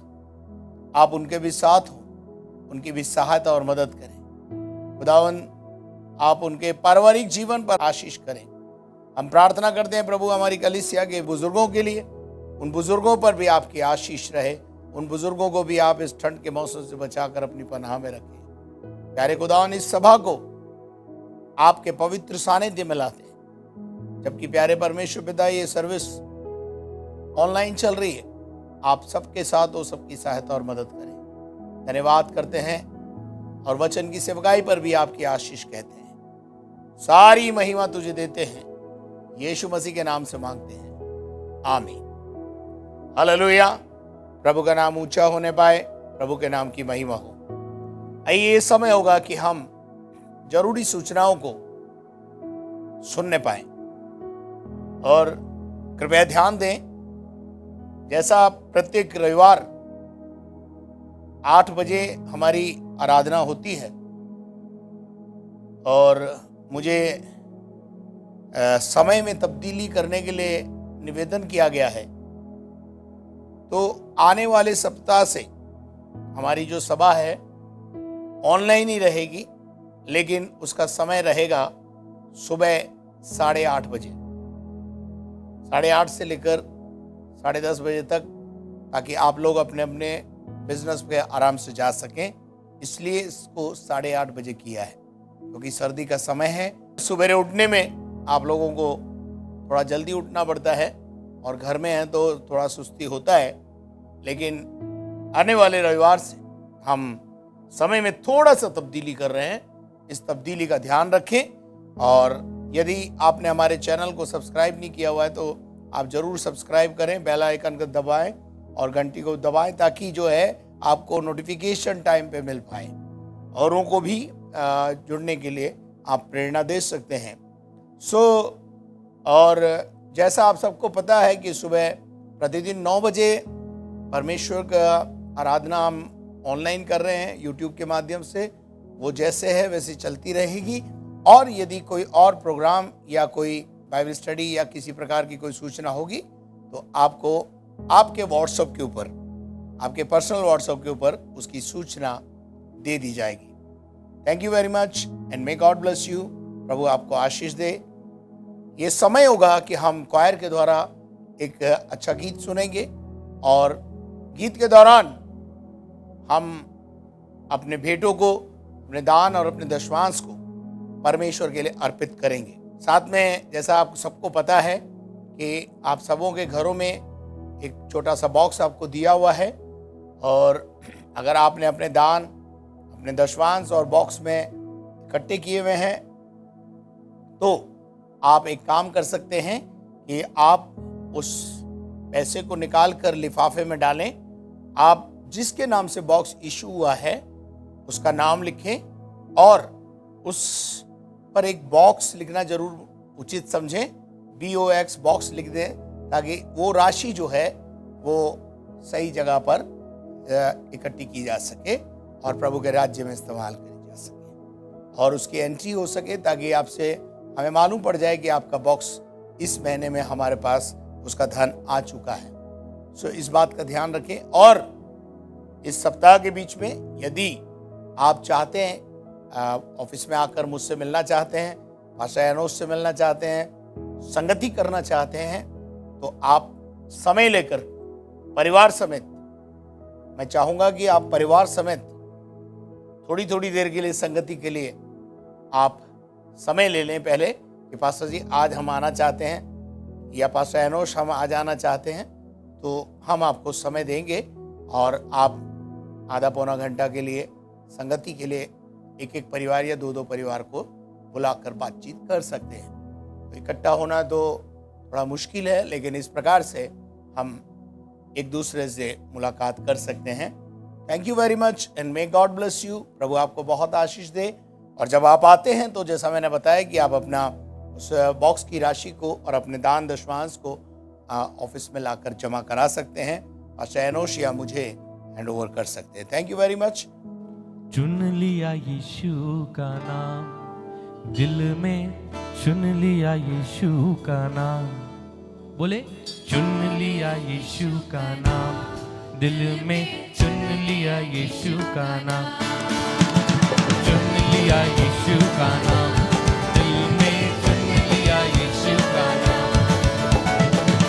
आप उनके भी साथ हो, उनकी भी सहायता और मदद करें। खुदावन, आप उनके पारिवारिक जीवन पर आशीष करें। हम प्रार्थना करते हैं प्रभु हमारी कलीसिया के बुजुर्गों के लिए, उन बुजुर्गों पर भी आपकी आशीष रहे। उन बुजुर्गों को भी आप इस ठंड के मौसम से बचाकर अपनी पनाह में रखें। प्यारे खुदावन, इस सभा को आपके पवित्र सानिध्य में लाते हैं। जबकि प्यारे परमेश्वर पिता, ये सर्विस ऑनलाइन चल रही है, आप सबके साथ हो, सबकी सहायता और मदद करें। धन्यवाद करते हैं और वचन की सेवकाई पर भी आपकी आशीष कहते हैं। सारी महिमा तुझे देते हैं, यीशु मसीह के नाम से मांगते हैं, आमीन। हालेलुया। प्रभु का नाम ऊंचा होने पाए, प्रभु के नाम की महिमा हो। आइए, ये समय होगा कि हम जरूरी सूचनाओं को सुनने पाए और कृपया ध्यान दें, जैसा प्रत्येक रविवार 8 बजे हमारी आराधना होती है और मुझे समय में तब्दीली करने के लिए निवेदन किया गया है, तो आने वाले सप्ताह से हमारी जो सभा है ऑनलाइन ही रहेगी, लेकिन उसका समय रहेगा सुबह 8:30 बजे, 8:30 से लेकर 10:30 बजे तक, ताकि आप लोग अपने अपने बिजनेस पे आराम से जा सकें। इसलिए इसको 8:30 बजे किया है, क्योंकि सर्दी का समय है। सुबह उठने में आप लोगों को थोड़ा जल्दी उठना पड़ता है और घर में है तो थोड़ा सुस्ती होता है, लेकिन आने वाले रविवार से हम समय में थोड़ा सा तब्दीली कर रहे हैं। इस तब्दीली का ध्यान रखें और यदि आपने हमारे चैनल को सब्सक्राइब नहीं किया हुआ है तो आप जरूर सब्सक्राइब करें, बेल आइकन को दबाएं और घंटी को दबाएं, ताकि जो है आपको नोटिफिकेशन टाइम पे मिल पाए। औरों को भी जुड़ने के लिए आप प्रेरणा दे सकते हैं। और जैसा आप सबको पता है कि सुबह प्रतिदिन 9 बजे परमेश्वर का आराधना हम ऑनलाइन कर रहे हैं यूट्यूब के माध्यम से। वो जैसे है वैसे चलती रहेगी, और यदि कोई और प्रोग्राम या कोई बाइबल स्टडी या किसी प्रकार की कोई सूचना होगी तो आपको आपके व्हाट्सएप के ऊपर, आपके पर्सनल व्हाट्सएप के ऊपर उसकी सूचना दे दी जाएगी। Thank you very much and may God bless you. प्रभु आपको आशीष दे। ये समय होगा कि हम क्वायर के द्वारा एक अच्छा गीत सुनेंगे और गीत के दौरान हम अपने भेंटों को, अपने दान और अपने दशमांश को परमेश्वर के लिए अर्पित करेंगे। साथ में जैसा आप सबको पता है कि आप सबों के घरों में एक छोटा सा बॉक्स आपको दिया हुआ है, और अगर आपने अपने दान, अपने दशमांश और बॉक्स में इकट्ठे किए हुए हैं तो आप एक काम कर सकते हैं कि आप उस पैसे को निकाल कर लिफाफे में डालें। आप जिसके नाम से बॉक्स इशू हुआ है उसका नाम लिखें और उस पर एक बॉक्स लिखना जरूर उचित समझें, BOX बॉक्स लिख दें, ताकि वो राशि जो है वो सही जगह पर इकट्ठी की जा सके और प्रभु के राज्य में इस्तेमाल करी जा सके और उसकी एंट्री हो सके, ताकि आपसे हमें मालूम पड़ जाए कि आपका बॉक्स इस महीने में हमारे पास उसका धन आ चुका है। सो इस बात का ध्यान रखें। और इस सप्ताह के बीच में यदि आप चाहते हैं, ऑफिस में आकर मुझसे मिलना चाहते हैं, पास्टर एनोस से मिलना चाहते हैं, संगति करना चाहते हैं, तो आप समय लेकर परिवार समेत, मैं चाहूँगा कि आप परिवार समेत थोड़ी थोड़ी देर के लिए संगति के लिए आप समय ले लें पहले कि पास्टर जी आज हम आना चाहते हैं या पास्टर एनोश हम आ जाना चाहते हैं, तो हम आपको समय देंगे और आप आधा पौना घंटा के लिए संगति के लिए एक एक परिवार या 2-2 परिवार को बुलाकर बातचीत कर सकते हैं। तो इकट्ठा होना तो थोड़ा मुश्किल है, लेकिन इस प्रकार से हम एक दूसरे से मुलाकात कर सकते हैं। Thank you very much and may God bless you. प्रभु आपको बहुत आशीष दे। और जब आप आते हैं तो जैसा मैंने बताया कि आप अपना उस बॉक्स की राशि को और अपने दान दशमांश को ऑफिस में लाकर जमा करा सकते हैं। पास्टर एनोश या मुझे हैंड ओवर कर सकते हैं। Thank you very much. चुन लिया यीशु का नाम, दिल में चुन लिया यीशु का नाम, बोले चुन लिया यीशु का नाम, दिल में चुन लिया यीशु का नाम, चुन लिया यीशु का नाम, दिल में चुन लिया यीशु का नाम,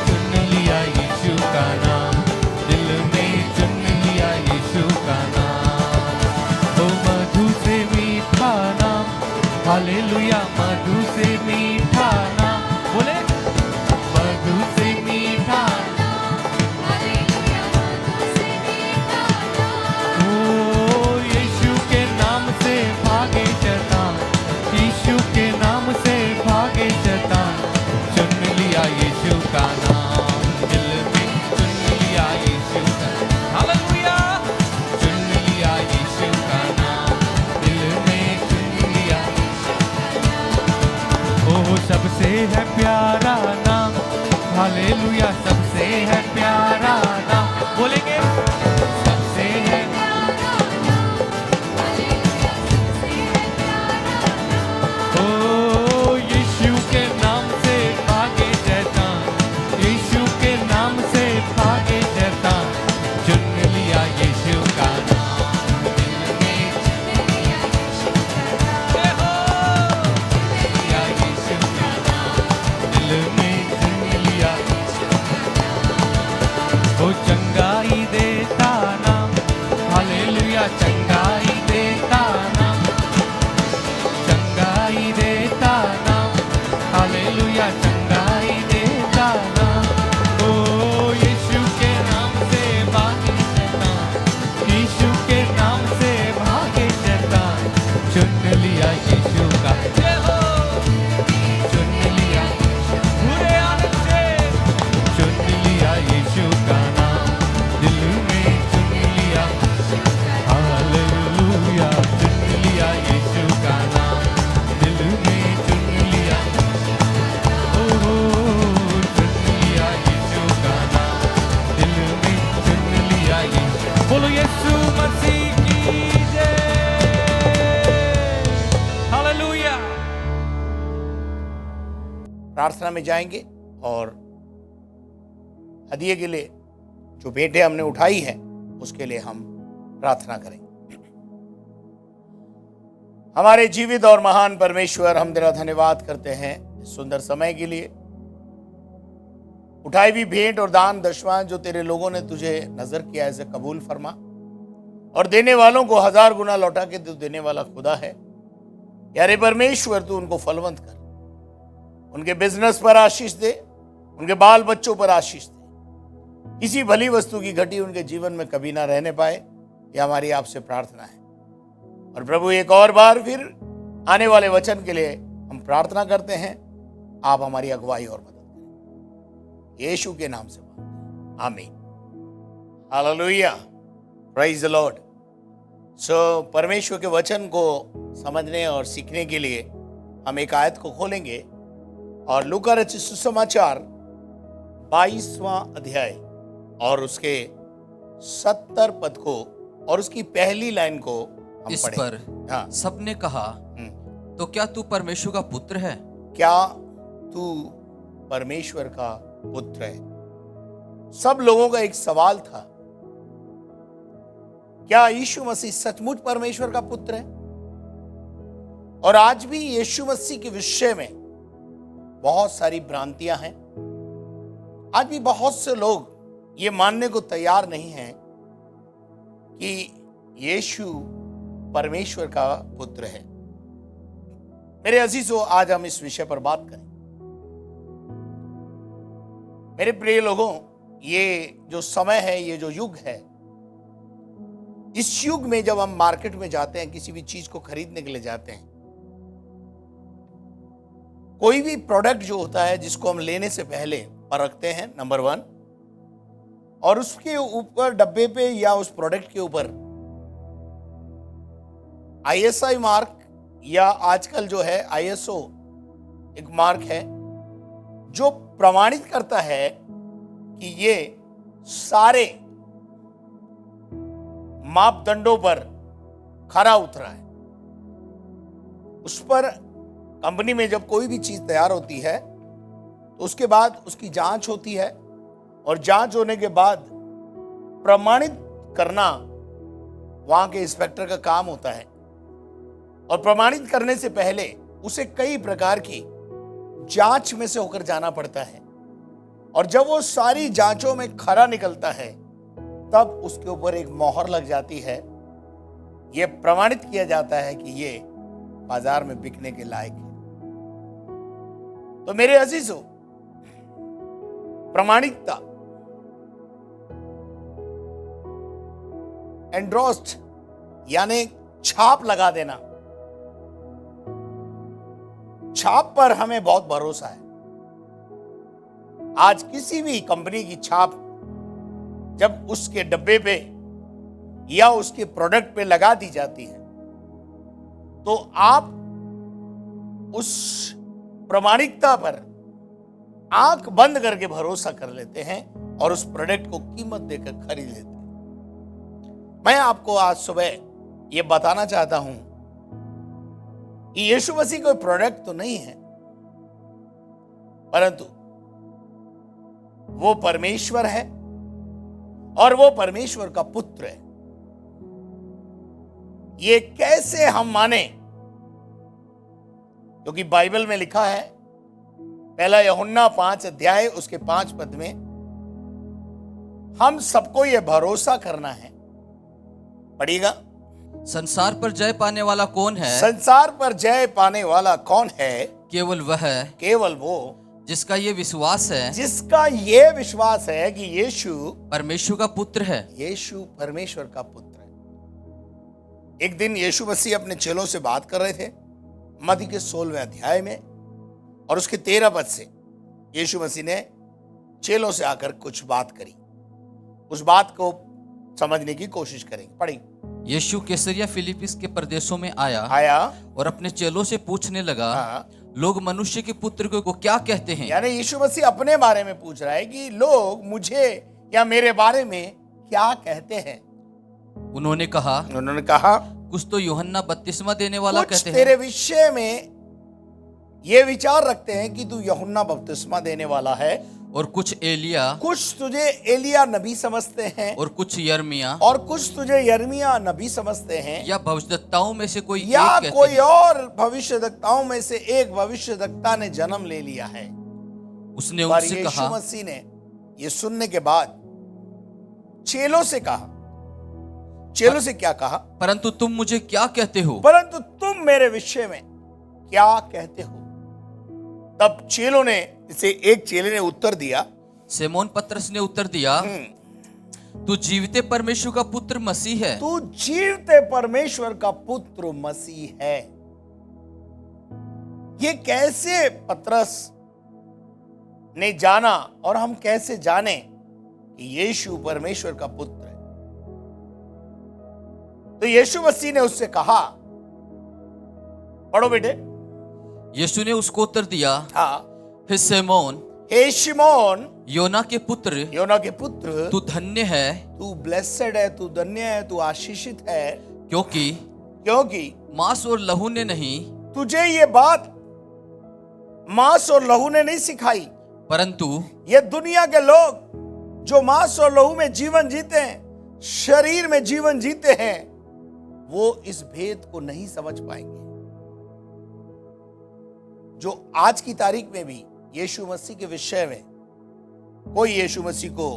चुन लिया यीशु का नाम, दिल में चुन लिया यीशु का नाम। ओ मधु से मीठा नाम, हालेलुया, मधु से मीठा नाम, बोले मधु से मीठा नाम, हालेलुया, सबसे है प्यारा नाम, हालेलुया सबसे है प्यारा नाम। बोलेंगे सबसे है ओ यीशु के नाम से भागे शैतान, यीशु के नाम से भागे शैतान। चुन लिया यीशु का नाम दिल में, लिया यीशु का नाम दिल में, चुन लिया ओ चंगाई देता नाम, हालेलुया चंगाई देता नाम, चंगाई देता नाम, हालेलुया चंगाई देता नाम। ओ यीशु के नाम से भागे शैतान, यीशु के नाम से भागे शैतान। चुन लिया यीशु का, चुन लिया पूरे आनंद से, चुन लिया यीशु का नाम दिल में, चुन लिया हालेलुया, चुन लिया यीशु का नाम दिल में, चुन लिया ओ चुन लिया यीशु का नाम दिल में, चुन लिया यीशु। बोलो यीशु मसीह की जय, हालेलुया। प्रार्थना में जाएंगे और हदिये के लिए जो भेंटें हमने उठाई है उसके लिए हम प्रार्थना करेंगे। हमारे जीवित और महान परमेश्वर, हम तेरा धन्यवाद करते हैं इस सुंदर समय के लिए। उठाई हुई भेंट और दान दशवां जो तेरे लोगों ने तुझे नजर किया, ऐसे कबूल फरमा और देने वालों को 1000 गुना लौटा के तू देने वाला खुदा है। यारे परमेश्वर, तू उनको फलवंत कर, उनके बिजनेस पर आशीष दे, उनके बाल बच्चों पर आशीष दे। किसी भली वस्तु की घटी उनके जीवन में कभी ना रहने पाए, यह हमारी आपसे प्रार्थना है। और प्रभु, एक और बार फिर आने वाले वचन के लिए हम प्रार्थना करते हैं, आप हमारी अगुवाई और मदद करें, यीशु के नाम से मांगते हैं, आमीन, हालेलुया, प्रेज द लॉर्ड। सो परमेश्वर के वचन को समझने और सीखने के लिए हम एक आयत को खोलेंगे और लूका रचित सुसमाचार 22वां अध्याय और उसके 70 पद को और उसकी पहली लाइन को हम इस पढ़ें। पर हाँ, सबने कहा, तो क्या तू परमेश्वर का पुत्र है? क्या तू परमेश्वर का पुत्र है? सब लोगों का एक सवाल था, क्या यीशु मसीह सचमुच परमेश्वर का पुत्र है? और आज भी यीशु मसीह के विषय में बहुत सारी भ्रांतियां हैं। आज भी बहुत से लोग ये मानने को तैयार नहीं हैं कि यीशु परमेश्वर का पुत्र है। मेरे अजीजों, आज हम इस विषय पर बात करें। मेरे प्रिय लोगों, ये जो समय है, ये जो युग है, इस युग में जब हम मार्केट में जाते हैं, किसी भी चीज को खरीदने के लिए जाते हैं, कोई भी प्रोडक्ट जो होता है जिसको हम लेने से पहले परखते हैं, नंबर 1, और उसके ऊपर डब्बे पे या उस प्रोडक्ट के ऊपर ISI मार्क या आजकल जो है ISO एक मार्क है जो प्रमाणित करता है कि ये सारे मापदंडों पर खरा उतरा है। उस पर कंपनी में जब कोई भी चीज तैयार होती है तो उसके बाद उसकी जांच होती है और जांच होने के बाद प्रमाणित करना वहां के इंस्पेक्टर का काम होता है। और प्रमाणित करने से पहले उसे कई प्रकार की जांच में से होकर जाना पड़ता है और जब वो सारी जांचों में खरा निकलता है तब उसके ऊपर एक मोहर लग जाती है। यह प्रमाणित किया जाता है कि ये बाजार में बिकने के लायक है। तो मेरे अजीजों, प्रामाणिकता, एंड्रोस्ट यानी छाप लगा देना, छाप पर हमें बहुत भरोसा है। आज किसी भी कंपनी की छाप जब उसके डब्बे पे या उसके प्रोडक्ट पे लगा दी जाती है तो आप उस प्रामाणिकता पर आंख बंद करके भरोसा कर लेते हैं और उस प्रोडक्ट को कीमत देकर खरीद लेते हैं। मैं आपको आज सुबह यह बताना चाहता हूं कि यीशु मसीह कोई प्रोडक्ट तो नहीं है, परंतु वो परमेश्वर है और वो परमेश्वर का पुत्र है। ये कैसे हम माने? क्योंकि बाइबल में लिखा है, पहला यूहन्ना 5 अध्याय उसके 5 पद में, हम सबको यह भरोसा करना है। पढ़िएगा। संसार पर जय पाने वाला कौन है? संसार पर जय पाने वाला कौन है? केवल वह, केवल वो जिसका ये विश्वास है, जिसका ये विश्वास है कि यीशु परमेश्वर का पुत्र है। यीशु परमेश्वर का पुत्र है। एक दिन यीशु मसीह अपने चेलों से बात कर रहे थे मत्ती के 16वें अध्याय में, और उसके 13 पद से यीशु मसीह ने चेलों से आकर कुछ बात करी। उस बात को समझने की कोशिश करेंगे। पढ़ी। यीशु कैसरिया फिलिप्पिस के प्रदेशों में आया और अपने चेलों से पूछने लगा, लोग मनुष्य के पुत्र को क्या कहते हैं? यानी यीशु मसीह अपने बारे में पूछ रहा है कि लोग मुझे या मेरे बारे में क्या कहते हैं। उन्होंने कहा कुछ तो यूहन्ना बपतिस्मा देने वाला कहते हैं, तेरे विषय में ये विचार रखते हैं कि तू यूहन्ना बपतिस्मा देने वाला है, और कुछ एलिया, कुछ तुझे एलिया नबी समझते हैं, और कुछ यर्मिया, और कुछ तुझे यर्मिया नबी समझते हैं, या भविष्यद्वक्ताओं में से कोई या एक कहते कोई हैं। और भविष्यद्वक्ताओं में से एक भविष्यद्वक्ता ने जन्म ले लिया है। उसने पर उनसे यीशु कहा, मसीह ने ये सुनने के बाद चेलों से कहा, चेलों से क्या कहा? परंतु तुम मुझे क्या कहते हो? परंतु तुम मेरे विषय में क्या कहते हो? तब चेलों ने, इसे एक चेले ने उत्तर दिया, सिमोन पतरस ने उत्तर दिया, तू जीविते परमेश्वर का पुत्र मसीह है। तू जीवते परमेश्वर का पुत्र मसीह है। ये कैसे पतरस ने जाना और हम कैसे जाने कि यीशु परमेश्वर का पुत्र है? तो यीशु मसीह ने उससे कहा, पढ़ो बेटे। यीशु ने उसको उत्तर दिया, हाँ, हे सिमोन, हे शिमोन, योना के पुत्र, योना के पुत्र, तू धन्य है, तू ब्लेसेड है, तू धन्य है, तू आशीषित है, क्योंकि मांस और लहू ने नहीं, तुझे ये बात मांस और लहू ने नहीं सिखाई, परंतु ये दुनिया के लोग जो मांस और लहू में जीवन जीते हैं, शरीर में जीवन जीते हैं, वो इस भेद को नहीं समझ पाएंगे। जो आज की तारीख में भी यीशु मसीह के विषय में कोई यीशु मसीह को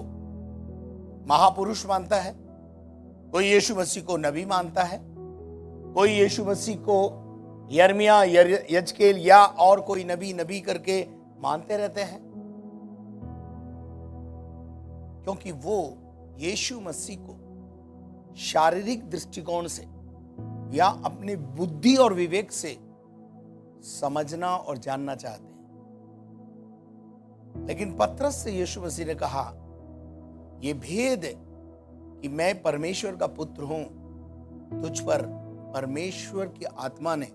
महापुरुष मानता है, कोई यीशु मसीह को नबी मानता है, कोई यीशु मसीह को यर्मिया, यजकेल या और कोई नबी करके मानते रहते हैं, क्योंकि वो यीशु मसीह को शारीरिक दृष्टिकोण से या अपनी बुद्धि और विवेक से समझना और जानना चाहते हैं। लेकिन पतरस से यीशु मसीह ने कहा, यह भेद कि मैं परमेश्वर का पुत्र हूं, तुझ पर परमेश्वर की आत्मा ने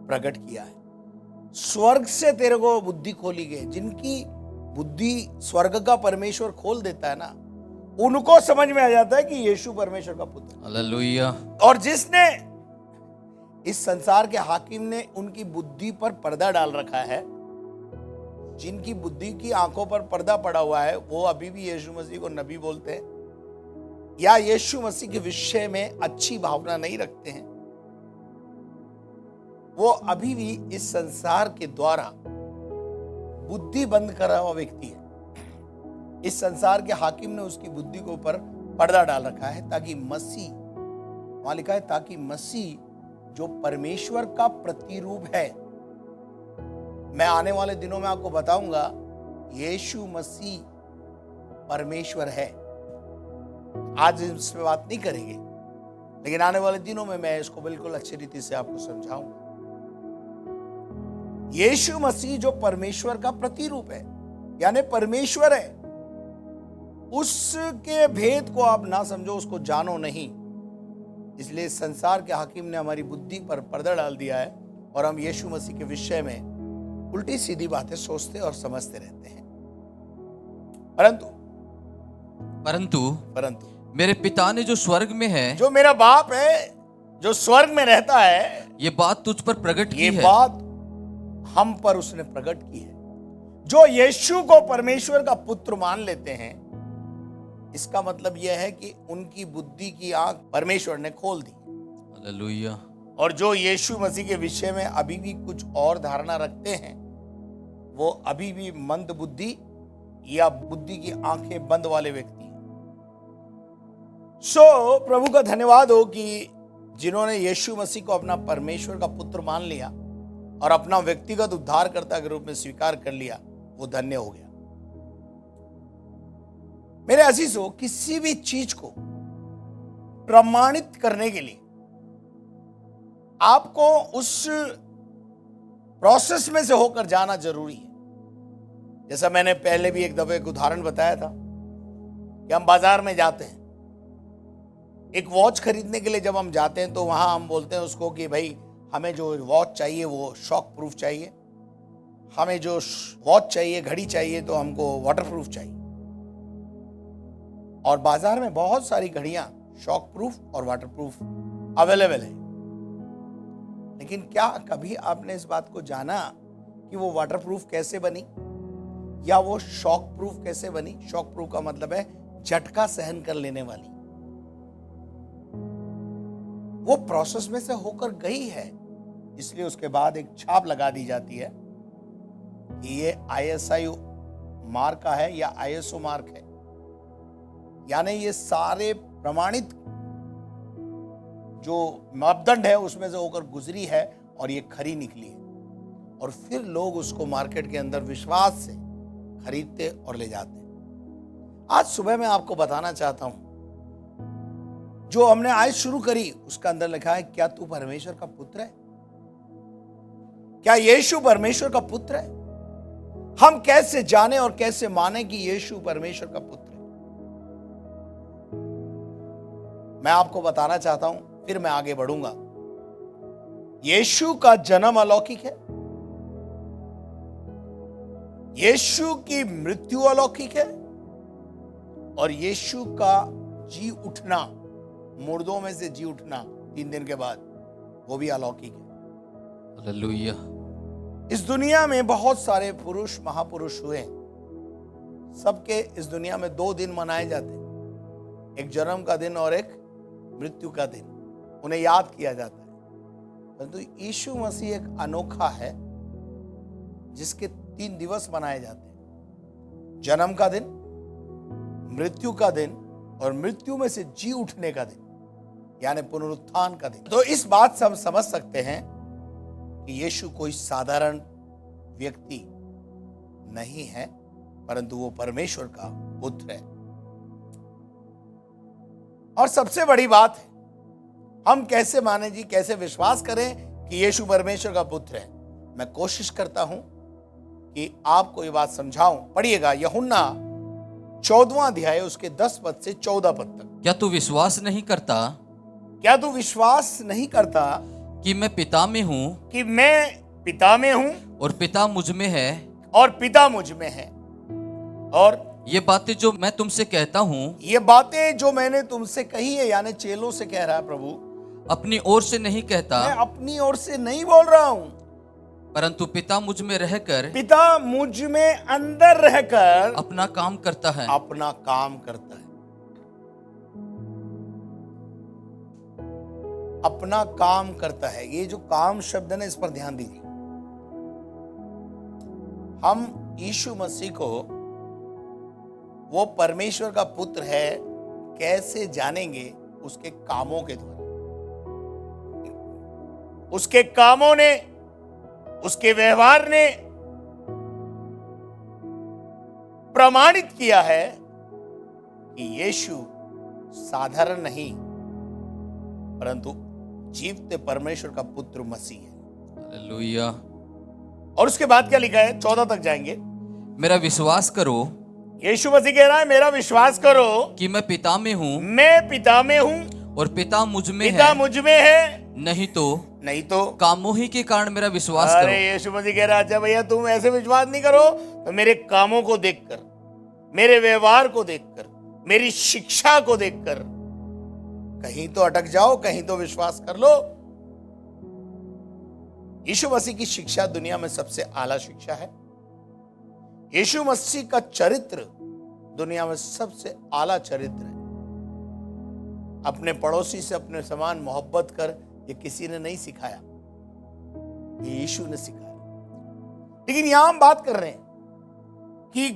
प्रकट किया है। स्वर्ग से तेरे को बुद्धि खोली गई। जिनकी बुद्धि स्वर्ग का परमेश्वर खोल देता है ना, उनको समझ में आ जाता है कि यीशु परमेश्वर का पुत्र। हालेलुया। और जिसने इस संसार के हाकिम ने उनकी बुद्धि पर पर्दा डाल रखा है, जिनकी बुद्धि की आंखों पर पर्दा पड़ा हुआ है, वो अभी भी यीशु मसीह को नबी बोलते हैं या यीशु मसीह के विषय में अच्छी भावना नहीं रखते हैं। वो अभी भी इस संसार के द्वारा बुद्धि बंद करा हुआ व्यक्ति है। इस संसार के हाकिम ने उसकी बुद्धि के ऊपर पर्दा डाल रखा है, ताकि मसीह, वहां लिखा है, ताकि मसीह जो परमेश्वर का प्रतिरूप है, मैं आने वाले दिनों में आपको बताऊंगा यीशु मसीह परमेश्वर है। आज इस पे बात नहीं करेंगे, लेकिन आने वाले दिनों में मैं इसको बिल्कुल अच्छी रीति से आपको समझाऊंगा। यीशु मसीह जो परमेश्वर का प्रतिरूप है, यानी परमेश्वर है, उसके भेद को आप ना समझो, उसको जानो नहीं। इसलिए संसार के हाकिम ने हमारी बुद्धि पर पर्दा डाल दिया है और हम यीशु मसीह के विषय में उल्टी सीधी बातें सोचते और समझते रहते हैं। परंतु परंतु परंतु मेरे पिता ने जो स्वर्ग में है, जो मेरा बाप है जो स्वर्ग में रहता है, ये बात तुझ पर प्रकट ये की है। बात हम पर उसने प्रकट की है। जो यीशु को परमेश्वर का पुत्र मान लेते हैं, इसका मतलब यह है कि उनकी बुद्धि की आंख परमेश्वर ने खोल दी। हालेलुया। और जो यीशु मसीह के विषय में अभी भी कुछ और धारणा रखते हैं, वो अभी भी मंद बुद्धि या बुद्धि की आंखें बंद वाले व्यक्ति हैं। प्रभु का धन्यवाद हो कि जिन्होंने यीशु मसीह को अपना परमेश्वर का पुत्र मान लिया और अपना व्यक्तिगत उद्धारकर्ता के रूप में स्वीकार कर लिया, वो धन्य हो गया। मेरे अजीजों, किसी भी चीज को प्रमाणित करने के लिए आपको उस प्रोसेस में से होकर जाना जरूरी है। जैसा मैंने पहले भी एक दफे एक उदाहरण बताया था कि हम बाजार में जाते हैं, एक वॉच खरीदने के लिए जब हम जाते हैं तो वहां हम बोलते हैं उसको कि भाई हमें जो वॉच चाहिए वो शॉक प्रूफ चाहिए, हमें जो वॉच चाहिए, घड़ी चाहिए तो हमको वाटर प्रूफ चाहिए। और बाजार में बहुत सारी घड़ियां शॉक प्रूफ और वाटर प्रूफ अवेलेबल है। लेकिन क्या कभी आपने इस बात को जाना कि वो वाटर प्रूफ कैसे बनी या वो शॉक प्रूफ कैसे बनी? शॉक प्रूफ का मतलब है झटका सहन कर लेने वाली। वो प्रोसेस में से होकर गई है, इसलिए उसके बाद एक छाप लगा दी जाती है कि ये ISI मार्क का है या ISO मार्क है, यानी ये सारे प्रमाणित जो मापदंड है उसमें से होकर गुजरी है और ये खरी निकली है। और फिर लोग उसको मार्केट के अंदर विश्वास से खरीदते और ले जाते हैं। आज सुबह मैं आपको बताना चाहता हूं, जो हमने आज शुरू करी उसका अंदर लिखा है, क्या तू परमेश्वर का पुत्र है? क्या यीशु परमेश्वर का पुत्र है? हम कैसे जाने और कैसे माने कि यीशु परमेश्वर का पुत्र है? मैं आपको बताना चाहता हूं, फिर मैं आगे बढ़ूंगा। यीशु का जन्म अलौकिक है, यीशु की मृत्यु अलौकिक है, और यीशु का जी उठना, मुर्दों में से जी उठना 3 दिन के बाद, वो भी अलौकिक है। हालेलुया। इस दुनिया में बहुत सारे पुरुष महापुरुष हुए, सबके इस दुनिया में 2 दिन मनाए जाते, एक जन्म का दिन और एक मृत्यु का दिन, उन्हें याद किया जाता है। परंतु यीशु मसीह एक अनोखा है जिसके 3 दिवस मनाए जाते हैं, जन्म का दिन, मृत्यु का दिन और मृत्यु में से जी उठने का दिन, यानी पुनरुत्थान का दिन। तो इस बात से हम समझ सकते हैं कि यीशु कोई साधारण व्यक्ति नहीं है, परंतु वो परमेश्वर का पुत्र है। और सबसे बड़ी बात है, हम कैसे माने जी, कैसे विश्वास करें कि यीशु परमेश्वर का पुत्र है? मैं कोशिश करता हूं कि आपको ये बात समझाऊं। पढ़िएगा यूहन्ना 14वां अध्याय उसके 10 पद से 14 पद तक। क्या तू विश्वास नहीं करता? क्या तू विश्वास नहीं करता कि मैं पिता में हूँ, कि मैं पिता में हूं और पिता मुझ में है, और पिता मुझ में है? और ये बातें जो मैं तुमसे कहता हूँ, ये बातें जो मैंने तुमसे कही है, यानी चेलों से कह रहा है प्रभु, अपनी ओर से नहीं कहता, मैं अपनी ओर से नहीं बोल रहा हूं, परंतु पिता मुझ में रहकर पिता मुझ में अंदर रहकर अपना काम करता है। अपना काम करता है। अपना काम करता है, ये जो काम शब्द है ना, इस पर ध्यान दीजिए। हम यीशु मसीह को वो परमेश्वर का पुत्र है कैसे जानेंगे? उसके कामों के द्वारा। उसके कामों ने, उसके व्यवहार ने प्रमाणित किया है कि यीशु साधारण नहीं, परंतु जीवते परमेश्वर का पुत्र मसीह है। हालेलुया। और उसके बाद क्या लिखा है? 14 तक जाएंगे। मेरा विश्वास करो यीशु मसीह कह रहा है, मेरा विश्वास करो कि मैं पिता में हूँ मैं पिता में हूं और पिता मुझ में पिता है, मुझ में है, नहीं तो कामों ही के कारण मेरा विश्वास अरे करो। यीशु मसीह कह रहा, अच्छा भैया तुम ऐसे विश्वास नहीं करो तो मेरे कामों को देखकर, मेरे व्यवहार को देखकर, मेरी शिक्षा को देखकर कहीं तो अटक जाओ, कहीं तो विश्वास कर लो। यीशु मसीह की शिक्षा दुनिया में सबसे आला शिक्षा है। यीशु मसीह का चरित्र दुनिया में सबसे आला चरित्र है। अपने पड़ोसी से अपने समान मोहब्बत कर, ये किसी ने नहीं सिखाया, ये यीशु ने सिखाया। लेकिन यहां हम बात कर रहे हैं कि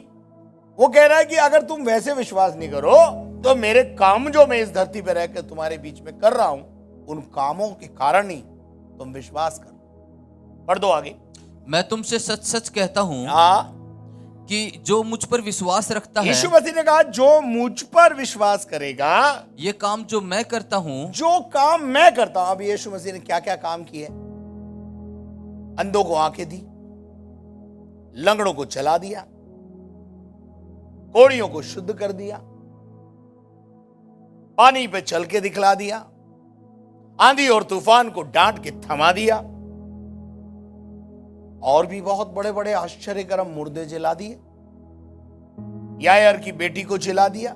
वो कह रहा है कि अगर तुम वैसे विश्वास नहीं करो तो मेरे काम जो मैं इस धरती पर रहकर तुम्हारे बीच में कर रहा हूं, उन कामों के कारण ही तुम विश्वास करो। पढ़ दो आगे। मैं तुमसे सच सच कहता हूं कि जो मुझ पर विश्वास रखता है, यीशु मसीह ने कहा जो मुझ पर विश्वास करेगा, ये काम जो मैं करता हूं, जो काम मैं करता हूं। अब यीशु मसीह ने क्या क्या काम किए? अंधों को आंखें दी, लंगड़ों को चला दिया, कोढ़ियों को शुद्ध कर दिया, पानी पे चल के दिखला दिया, आंधी और तूफान को डांट के थमा दिया, और भी बहुत बड़े बड़े आश्चर्यकरम मुर्दे जिला दिए, यायर की बेटी को जिला दिया,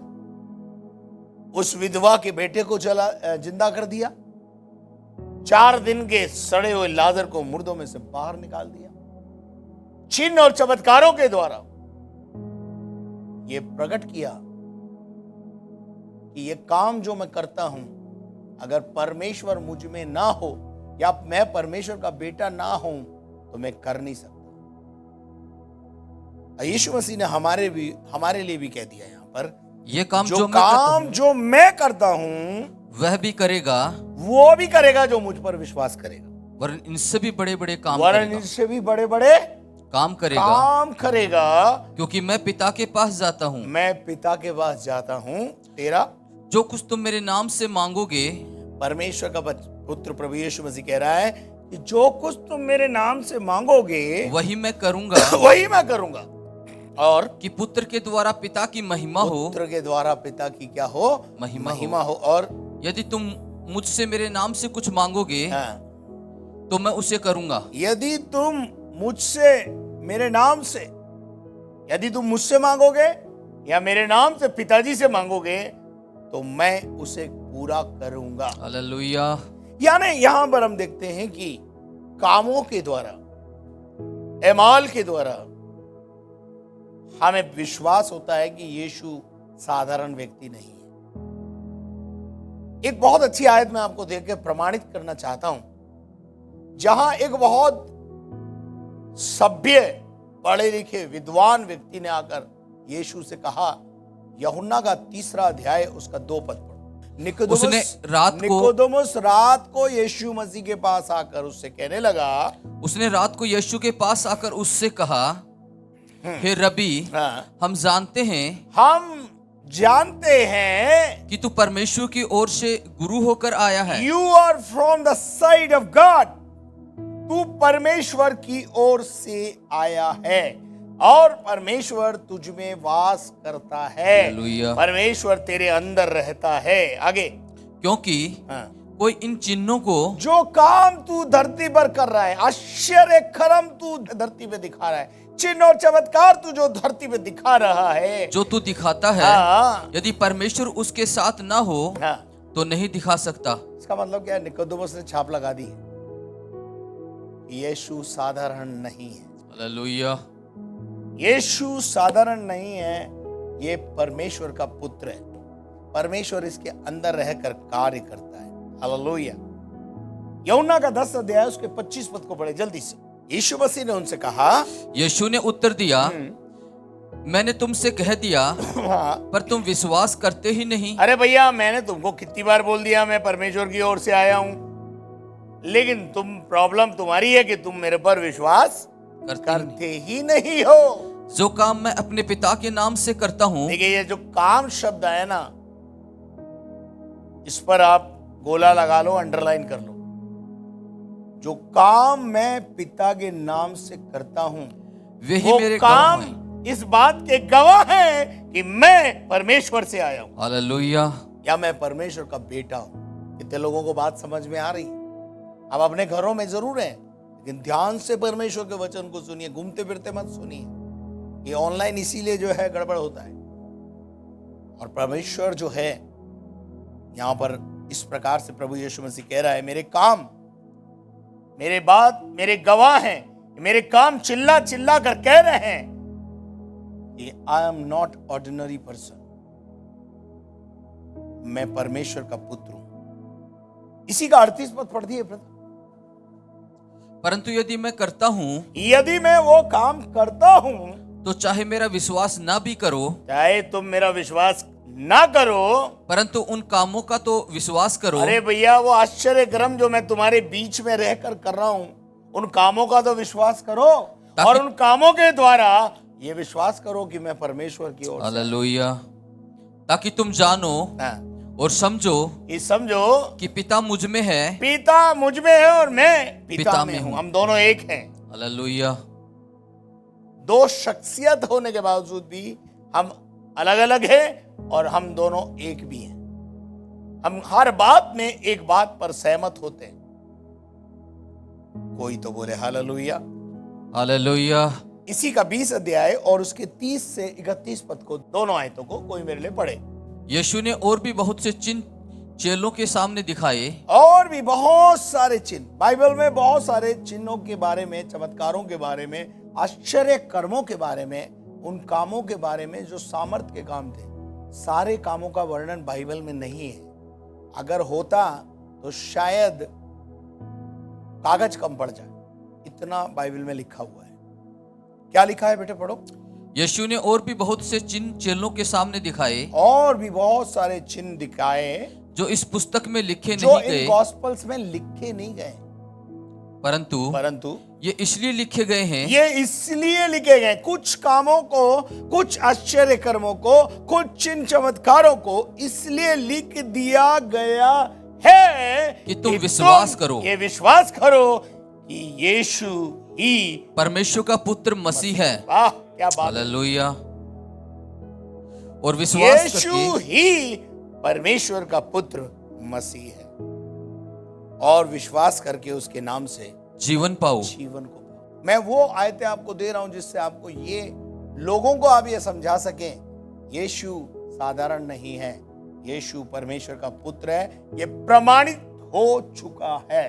उस विधवा के बेटे को जिंदा कर दिया, 4 दिन के सड़े हुए लाजर को मुर्दों में से बाहर निकाल दिया। चिन्ह और चमत्कारों के द्वारा ये प्रकट किया कि ये काम जो मैं करता हूं, अगर परमेश्वर मुझ में ना हो या मैं परमेश्वर का बेटा ना हूं तो मैं कर नहीं सकता। यीशु मसीह ने हमारे लिए भी कह दिया यहां पर, ये काम जो मैं करता हूं वह भी करेगा, वो भी करेगा जो मुझ पर विश्वास करेगा, वरन इनसे भी बड़े बड़े काम करेगा, क्योंकि मैं पिता के पास जाता हूँ। मैं पिता के पास जाता हूँ। तेरा जो कुछ तुम मेरे नाम से मांगोगे, परमेश्वर का पुत्र प्रभु यीशु मसीह कह रहा है कि जो कुछ तुम मेरे नाम से मांगोगे वही मैं करूंगा, वही मैं करूंगा, और कि पुत्र के द्वारा पिता की महिमा हो, पुत्र के द्वारा पिता की क्या हो? महिमा हो। और यदि तुम मुझसे मेरे नाम से कुछ मांगोगे, तो मैं उसे करूंगा। यदि तुम मुझसे मेरे नाम से, यदि तुम मुझसे मांगोगे या मेरे नाम से पिताजी से मांगोगे तो मैं उसे पूरा करूंगा। हालेलुया। यानी यहां पर हम देखते हैं कि कामों के द्वारा, एमाल के द्वारा हमें विश्वास होता है कि यीशु साधारण व्यक्ति नहीं है। एक बहुत अच्छी आयत मैं आपको देकर प्रमाणित करना चाहता हूं, जहां एक बहुत सभ्य, पढ़े लिखे, विद्वान व्यक्ति ने आकर यीशु से कहा, यूहन्ना का 3 अध्याय उसका 2 पद पढ़ो। निकोदेमुस रात को यीशु मसीह के पास आकर उससे कहने लगा, उसने रात को यीशु के पास आकर उससे कहा, हे रबी, हम जानते हैं कि तू परमेश्वर की ओर से गुरु होकर आया है। You are from the side of God, तू परमेश्वर की ओर से आया है और परमेश्वर तुझ में वास करता है। परमेश्वर तेरे अंदर रहता है। आगे, क्योंकि कोई इन चिन्हों को, जो काम तू धरती पर कर रहा है, आश्चर्य कर्म तू धरती पे दिखा रहा है, चिन्ह और चमत्कार तू जो धरती पे दिखा रहा है, जो तू दिखाता है, यदि परमेश्वर उसके साथ ना हो तो नहीं दिखा सकता। इसका मतलब क्या है? निकोदेमुस ने छाप लगा दी, यीशु साधारण नहीं है। हालेलुया। यीशु साधारण नहीं है, ये परमेश्वर का पुत्र है। परमेश्वर इसके अंदर रहकर कार्य करता है। हालेलुया। यूहन्ना का 10 अध्याय उसके 25 पद को पढ़े जल्दी से। यीशु मसीह ने उनसे कहा, यीशु ने उत्तर दिया, मैंने तुमसे कह दिया, पर तुम विश्वास करते ही नहीं। अरे भैया, मैंने तुमको कितनी बार बोल दिया मैं परमेश्वर की ओर से आया हूं, लेकिन प्रॉब्लम तुम्हारी है कि तुम मेरे पर विश्वास करते ही नहीं हो। जो काम मैं अपने पिता के नाम से करता हूं, देखिए ये जो काम शब्द है ना, इस पर आप गोला लगा लो, अंडरलाइन कर लो। जो काम मैं पिता के नाम से करता हूं, वही मेरे काम इस बात के गवाह हैं कि मैं परमेश्वर से आया हूं। हालेलुया। या मैं परमेश्वर का बेटा हूं। कितने लोगों को बात समझ में आ रही? आप अपने घरों में जरूर हैं, लेकिन ध्यान से परमेश्वर के वचन को सुनिए, घूमते फिरते मत सुनिए। ये ऑनलाइन इसीलिए जो है गड़बड़ होता है। और परमेश्वर जो है यहां पर इस प्रकार से प्रभु यीशु मसीह कह रहा है, मेरे काम, मेरे बात, मेरे गवाह हैं, मेरे काम चिल्ला चिल्ला कर कह रहे हैं कि I am not ordinary person, मैं परमेश्वर का पुत्र हूं। इसी का 38 पद पढ़ दिए ब्रदर। परंतु यदि मैं करता हूं, यदि मैं वो काम करता हूं, तो चाहे मेरा विश्वास ना भी करो, चाहे तुम मेरा विश्वास ना करो, परंतु उन कामों का तो विश्वास करो। अरे भैया, वो आश्चर्य कर्म जो मैं तुम्हारे बीच में रहकर कर रहा हूं, उन कामों का तो विश्वास करो, और उन कामों के द्वारा ये विश्वास करो कि मैं परमेश्वर की ओर से। हालेलुया। ताकि तुम जानो और समझो कि पिता मुझ में है, पिता मुझ में है और मैं पिता में हूं। हम दोनों एक हैं। हालेलुया। दो शख्सियत होने के बावजूद भी हम अलग अलग हैं और हम दोनों एक भी हैं। हम हर बात में एक बात पर सहमत होते हैं। कोई तो बोले हालेलुया। हालेलुया। इसी का 20 अध्याय और उसके 30 से 31 पद को, दोनों आयतों को कोई मेरे लिए पढ़े। यीशु ने और भी बहुत से चिन्ह चेलों के सामने दिखाए। और भी बहुत सारे चिन्ह, बाइबल में बहुत सारे चिन्हों के बारे में, चमत्कारों के बारे में, आश्चर्य कर्मों के बारे में, उन कामों के बारे में जो सामर्थ के काम थे, सारे कामों का वर्णन बाइबल में नहीं है। अगर होता तो शायद कागज कम पड़ जाए, इतना बाइबल में लिखा हुआ है। क्या लिखा है बेटे, पढ़ो। यीशु ने और भी बहुत से चिन्ह चेलों के सामने दिखाए, और भी बहुत सारे चिन्ह दिखाए जो इस पुस्तक में लिखे जो नहीं इन गए, गॉस्पेल्स में लिखे नहीं गए, परंतु ये इसलिए लिखे गए हैं, ये इसलिए लिखे गए, कुछ कामों को, कुछ आश्चर्य कर्मों को, कुछ चिन्ह चमत्कारों को इसलिए लिख दिया गया है कि तुम विश्वास करो, ये विश्वास करो कि यीशु ही परमेश्वर का पुत्र मसीह है। वाह, क्या बात। हालेलुया। और विश्वास यीशु करके ही परमेश्वर का पुत्र मसीह है, और विश्वास करके उसके नाम से जीवन पाओ। जीवन को पाओ। मैं वो आयतें आपको दे रहा हूं जिससे आपको ये, लोगों को आप ये समझा सकें, यीशु साधारण नहीं है, यीशु परमेश्वर का पुत्र है। ये प्रमाणित हो चुका है,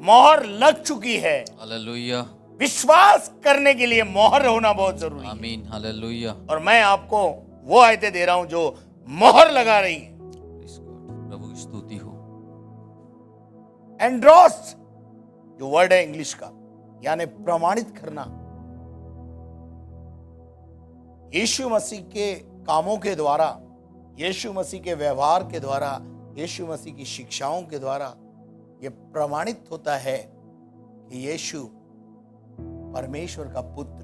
मोहर लग चुकी है। हालेलुया। विश्वास करने के लिए मोहर होना बहुत जरूरी है। आमीन। हालेलुया। और मैं आपको वो आयतें दे रहा हूं जो मोहर लगा रही है। प्रभु की स्तुति हो। एंड्रोस जो वर्ड है इंग्लिश का, यानी प्रमाणित करना। यीशु मसीह के कामों के द्वारा, यीशु मसीह के व्यवहार के द्वारा, यीशु मसीह की शिक्षाओं के द्वारा यह प्रमाणित होता है कि यीशु परमेश्वर का पुत्र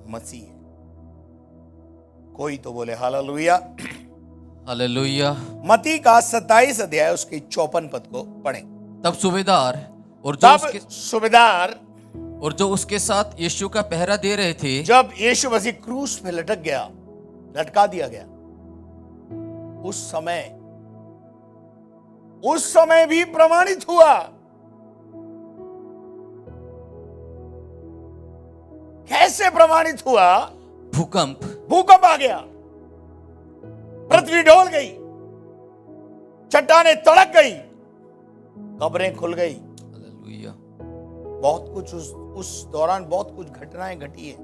मसीह है। कोई तो बोले हालेलुया। हालेलुया। मत्ती का 27 अध्याय उसके 54 पद को पढ़ें। तब सूबेदार और जो उसके साथ यीशु का पहरा दे रहे थे, जब यीशु मसीह क्रूस पे लटका दिया गया, उस समय भी प्रमाणित हुआ। कैसे प्रमाणित हुआ? भूकंप आ गया, पृथ्वी डोल गई, चट्टानें तड़क गई, कब्रें खुल गई। हालेलुया। बहुत कुछ उस दौरान बहुत कुछ घटनाएं घटी है।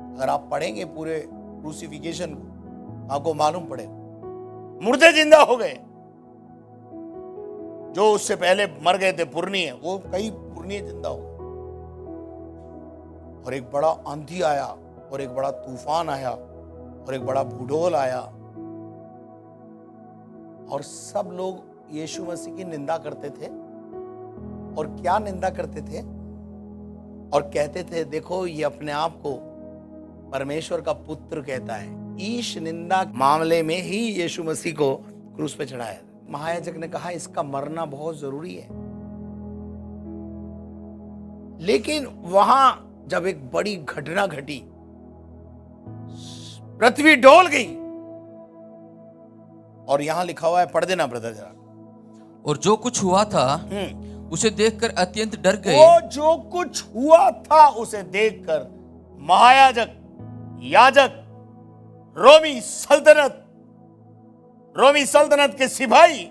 अगर आप पढ़ेंगे पूरे क्रूसिफिकेशन को, आपको मालूम पड़े मुर्दे जिंदा हो गए। जो उससे पहले मर गए थे पुरनिये, वो कई पुरनिये जिंदा हो गए। और एक बड़ा आंधी आया, और एक बड़ा तूफान आया, और एक बड़ा भूडोल आया, और सब लोग यीशु मसीह की निंदा करते थे। और क्या निंदा करते थे? और कहते थे, देखो ये अपने आप को परमेश्वर का पुत्र कहता है। ईश निंदा मामले में ही यीशु मसीह को क्रूस पे चढ़ाया। महायाजक ने कहा इसका मरना बहुत जरूरी है। लेकिन वहां जब एक बड़ी घटना घटी, पृथ्वी डोल गई, और यहां लिखा हुआ है, पढ़ देना ब्रदर जरा। और जो कुछ हुआ था उसे देखकर अत्यंत डर गए। वो जो कुछ हुआ था उसे देखकर महायाजक, याजक, रोमी सल्तनत के सिपाही,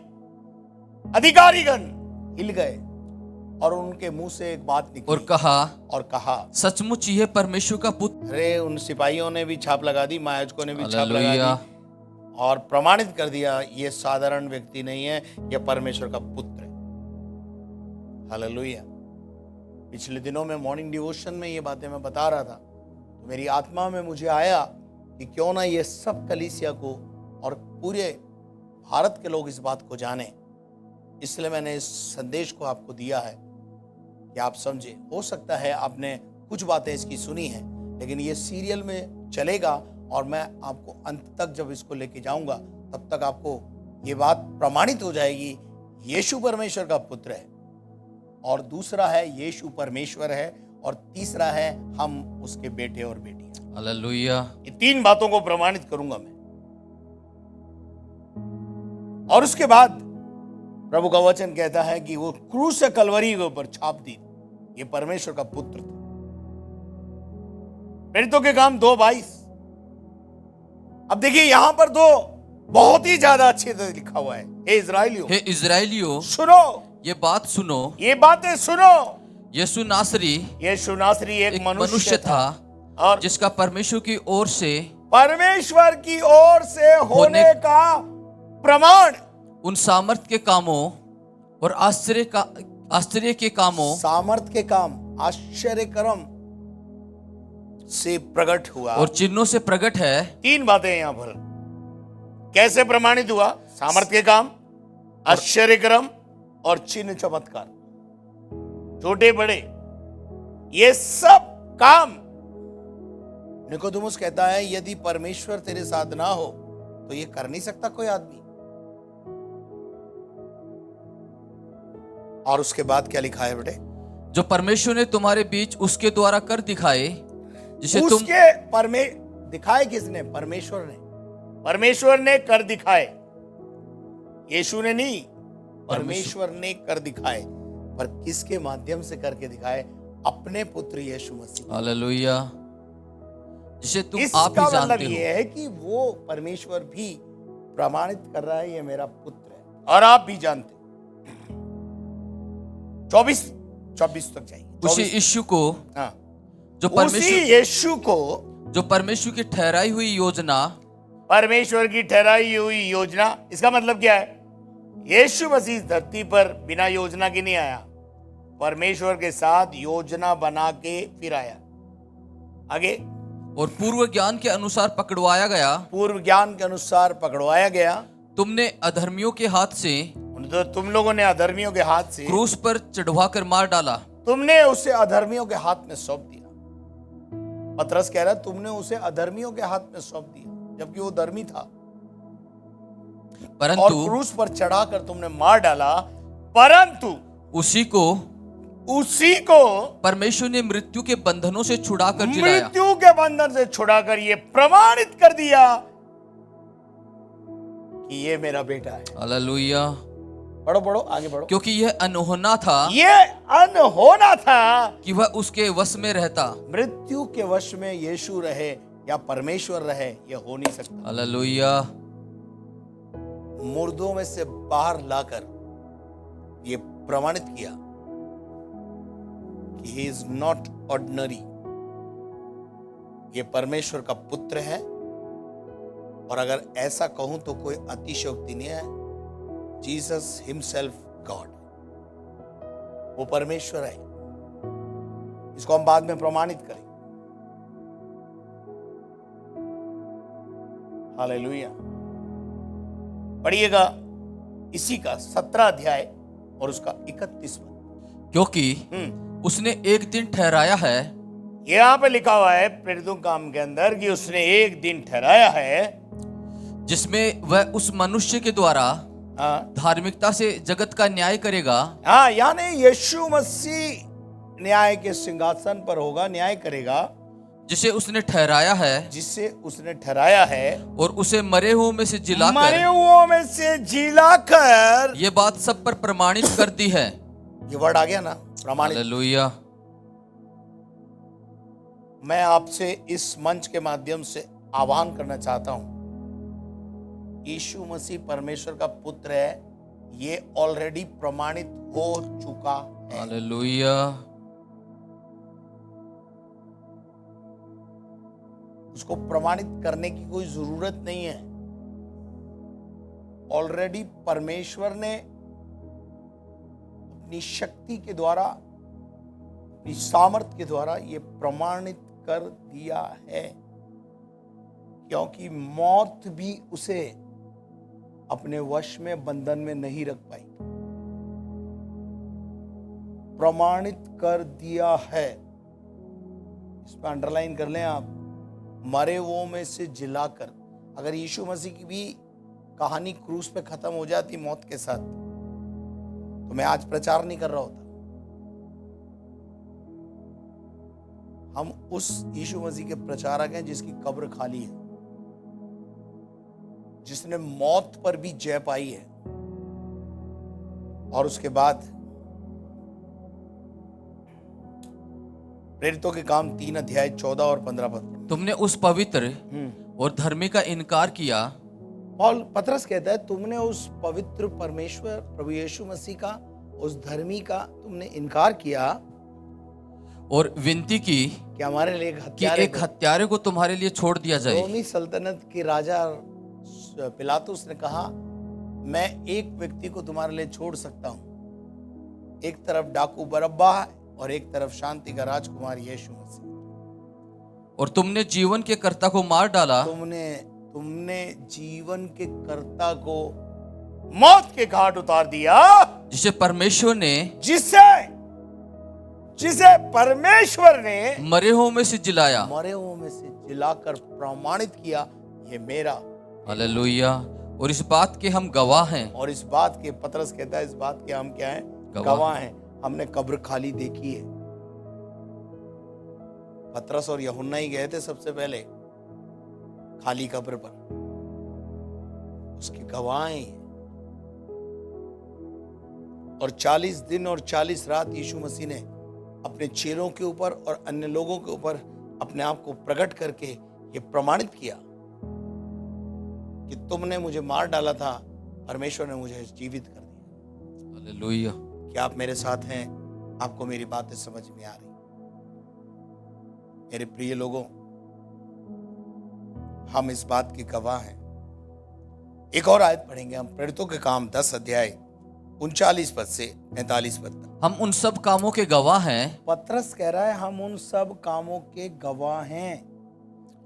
अधिकारीगण हिल गए और उनके मुंह से एक बात निकली और कहा सचमुच यह परमेश्वर का पुत्र। अरे उन सिपाहियों ने भी छाप लगा दी, महायाजकों ने भी छाप लगा हालेलुया। दी और प्रमाणित कर दिया ये साधारण व्यक्ति नहीं है, यह परमेश्वर का पुत्र है। हालेलुया। पिछले दिनों में मॉर्निंग डिवोशन में ये बातें मैं बता रहा था, तो मेरी आत्मा में मुझे आया कि क्यों ना ये सब कलीसिया को और पूरे भारत के लोग इस बात को जाने। इसलिए मैंने इस संदेश को आपको दिया है कि आप समझे। हो सकता है आपने कुछ बातें इसकी सुनी हैं, लेकिन ये सीरियल में चलेगा और मैं आपको अंत तक जब इसको लेके जाऊंगा तब तक आपको ये बात प्रमाणित हो जाएगी। यीशु परमेश्वर का पुत्र है, और दूसरा है यीशु परमेश्वर है, और तीसरा है हम उसके बेटे और बेटियां। हालेलुया। ये तीन बातों को प्रमाणित करूंगा मैं। और उसके बाद प्रभु का वचन कहता है कि वो क्रूस से कलवरी के ऊपर छाप दी, ये परमेश्वर का पुत्र था। प्रेरितों के काम 2:22। अब देखिए यहां पर तो बहुत ही ज्यादा अच्छे से लिखा हुआ है, हे इजराइलियों सुनो, ये बात सुनो, ये बातें सुनो। यीशु नासरी एक मनुष्य था और जिसका परमेश्वर की ओर से होने का प्रमाण, उन सामर्थ के कामों और आश्चर्य के कामों, सामर्थ के काम, आश्चर्य कर्म से प्रकट हुआ और चिन्हों से प्रकट है। तीन बातें यहां पर कैसे प्रमाणित हुआ? सामर्थ के काम, आश्चर्य कर्म और चिन्ह चमत्कार, छोटे बड़े, ये सब काम। निकोदेमुस कहता है यदि परमेश्वर तेरे साथ ना हो तो ये कर नहीं सकता कोई आदमी। और उसके बाद क्या लिखा है बेटे? जो परमेश्वर ने तुम्हारे बीच उसके द्वारा कर दिखाए, जिसे तुम दिखाए किसने? परमेश्वर ने कर दिखाए, यीशु ने नहीं, परमेश्वर ने कर दिखाए। पर किसके माध्यम से करके दिखाए? अपने पुत्र यीशु मसीह। हालेलुया। जिसे तुम इसका आप ही जानते मतलब हो। ये है कि वो परमेश्वर भी प्रमाणित कर रहा है ये मेरा पुत्र है, और आप भी जानते। 24 तक जाइए। उसी यीशु को, हाँ, जो यीशु को, जो परमेश्वर की ठहराई हुई योजना, परमेश्वर की ठहराई हुई योजना। इसका मतलब क्या है? यीशु मसीह धरती पर बिना योजना के नहीं आया, परमेश्वर के साथ योजना बना के फिर आया। आगे, और पूर्व ज्ञान के अनुसार पकड़वाया गया। तुमने अधर्मियों के हाथ से, तो तुम लोगों ने अधर्मियों के हाथ से क्रूस पर चढ़वा कर मार डाला। तुमने उसे अधर्मियों के हाथ में सौंप दिया। पतरस कह रहा है तुमने उसे अधर्मियों के हाथ में सौंप दिया, जबकि वो धर्मी था, परंतु और क्रूस पर चढ़ाकर तुमने मार डाला। परंतु उसी को परमेश्वर ने मृत्यु के बंधनों से छुड़ाकर जिलाया। मृत्यु के बंधन से छुड़ाकर ये प्रमाणित कर दिया कि ये मेरा बेटा है। हालेलुया। बढ़ो आगे बढ़ो। क्योंकि यह अनहोना था कि वह उसके वश में रहता। मृत्यु के वश में यीशु रहे या परमेश्वर रहे, यह हो नहीं सकता। हालेलुया। मुर्दों में से बाहर लाकर ये प्रमाणित किया कि ही इज नॉट ऑर्डिनरी, ये परमेश्वर का पुत्र है। और अगर ऐसा कहूं तो कोई अतिशयोक्ति नहीं है। जीसस हिमसेल्फ गॉड, वो परमेश्वर है। इसको हम बाद में प्रमाणित करें। हालेलुया। पढ़िएगा इसी का 17 अध्याय और उसका 31 पद। क्योंकि उसने एक दिन ठहराया है, यहाँ पे लिखा हुआ है प्रेरितों काम के अंदर कि उसने एक दिन ठहराया है, जिसमें वह उस मनुष्य के द्वारा धार्मिकता से जगत का न्याय करेगा। हाँ, यानी यीशु मसीह न्याय के सिंहासन पर होगा, न्याय करेगा। जिसे उसने ठहराया है जिसे उसने ठहराया है और उसे मरे हुओं में से जिलाकर मरे हुओं में से जिलाकर, ये बात सब पर प्रमाणित कर दी है। ये वर्ड आ गया ना, प्रमाणित। हालेलुया। मैं आपसे इस मंच के माध्यम से आह्वान करना चाहता हूं, यीशु मसीह परमेश्वर का पुत्र है, ये ऑलरेडी प्रमाणित हो चुका है। हालेलुया। उसको प्रमाणित करने की कोई जरूरत नहीं है। ऑलरेडी परमेश्वर ने अपनी शक्ति के द्वारा, अपनी सामर्थ के द्वारा ये प्रमाणित कर दिया है, क्योंकि मौत भी उसे अपने वश में, बंधन में नहीं रख पाई। प्रमाणित कर दिया है। इसमें अंडरलाइन कर लें आप, मरे वो में से जिलाकर। अगर यीशु मसीह की भी कहानी क्रूस पे खत्म हो जाती मौत के साथ, तो मैं आज प्रचार नहीं कर रहा होता। हम उस यीशु मसीह के प्रचारक हैं जिसकी कब्र खाली है, जिसने मौत पर भी जय पाई है। और उसके बाद प्रेरितों के काम 3 अध्याय 14 और 15 पद। तुमने उस पवित्र और धर्मी का इनकार किया। पतरस कहता है, तुमने उस पवित्र परमेश्वर प्रभु यीशु मसीह का, उस धर्मी का तुमने इनकार किया और विनती की कि हमारे लिए कि एक हत्यारे को तुम्हारे लिए छोड़ दिया जाए। रोमी सल्तनत के राजा पिलातुस ने कहा, मैं एक व्यक्ति को तुम्हारे लिए छोड़ सकता हूं। एक तरफ डाकू बरअब्बा है और एक तरफ शांति का राजकुमार यीशु मसीह। और तुमने जीवन के कर्ता को मार डाला। तुमने जीवन के कर्ता को मौत के घाट उतार दिया, जिसे परमेश्वर ने जिसे परमेश्वर ने मरे हुओं में से जिलाया, मरे हुओं में से जिलाकर प्रमाणित किया, ये मेरा। हालेलुया। और इस बात के हम गवाह हैं। और इस बात के, पतरस कहता है, इस बात के हम क्या हैं? गवाह हैं। हमने कब्र खाली देखी है। पतरस और यूहन्ना ही गए थे सबसे पहले खाली कब्र पर, उसके गवाह हैं। और 40 दिन और 40 रात यीशु मसीह ने अपने चेलों के ऊपर और अन्य लोगों के ऊपर अपने आप को प्रकट करके ये प्रमाणित किया कि तुमने मुझे मार डाला था, परमेश्वर ने मुझे जीवित कर दिया। हालेलुया। क्या आप मेरे साथ हैं? आपको मेरी बातें समझ में आ रही? मेरे प्रिय लोगों, हम इस बात के गवाह हैं। एक और आयत पढ़ेंगे हम, प्रेरितों के काम 10 अध्याय 39 पद से 45 पद तक। हम उन सब कामों के गवाह हैं। पतरस कह रहा है, हम उन सब कामों के गवाह हैं।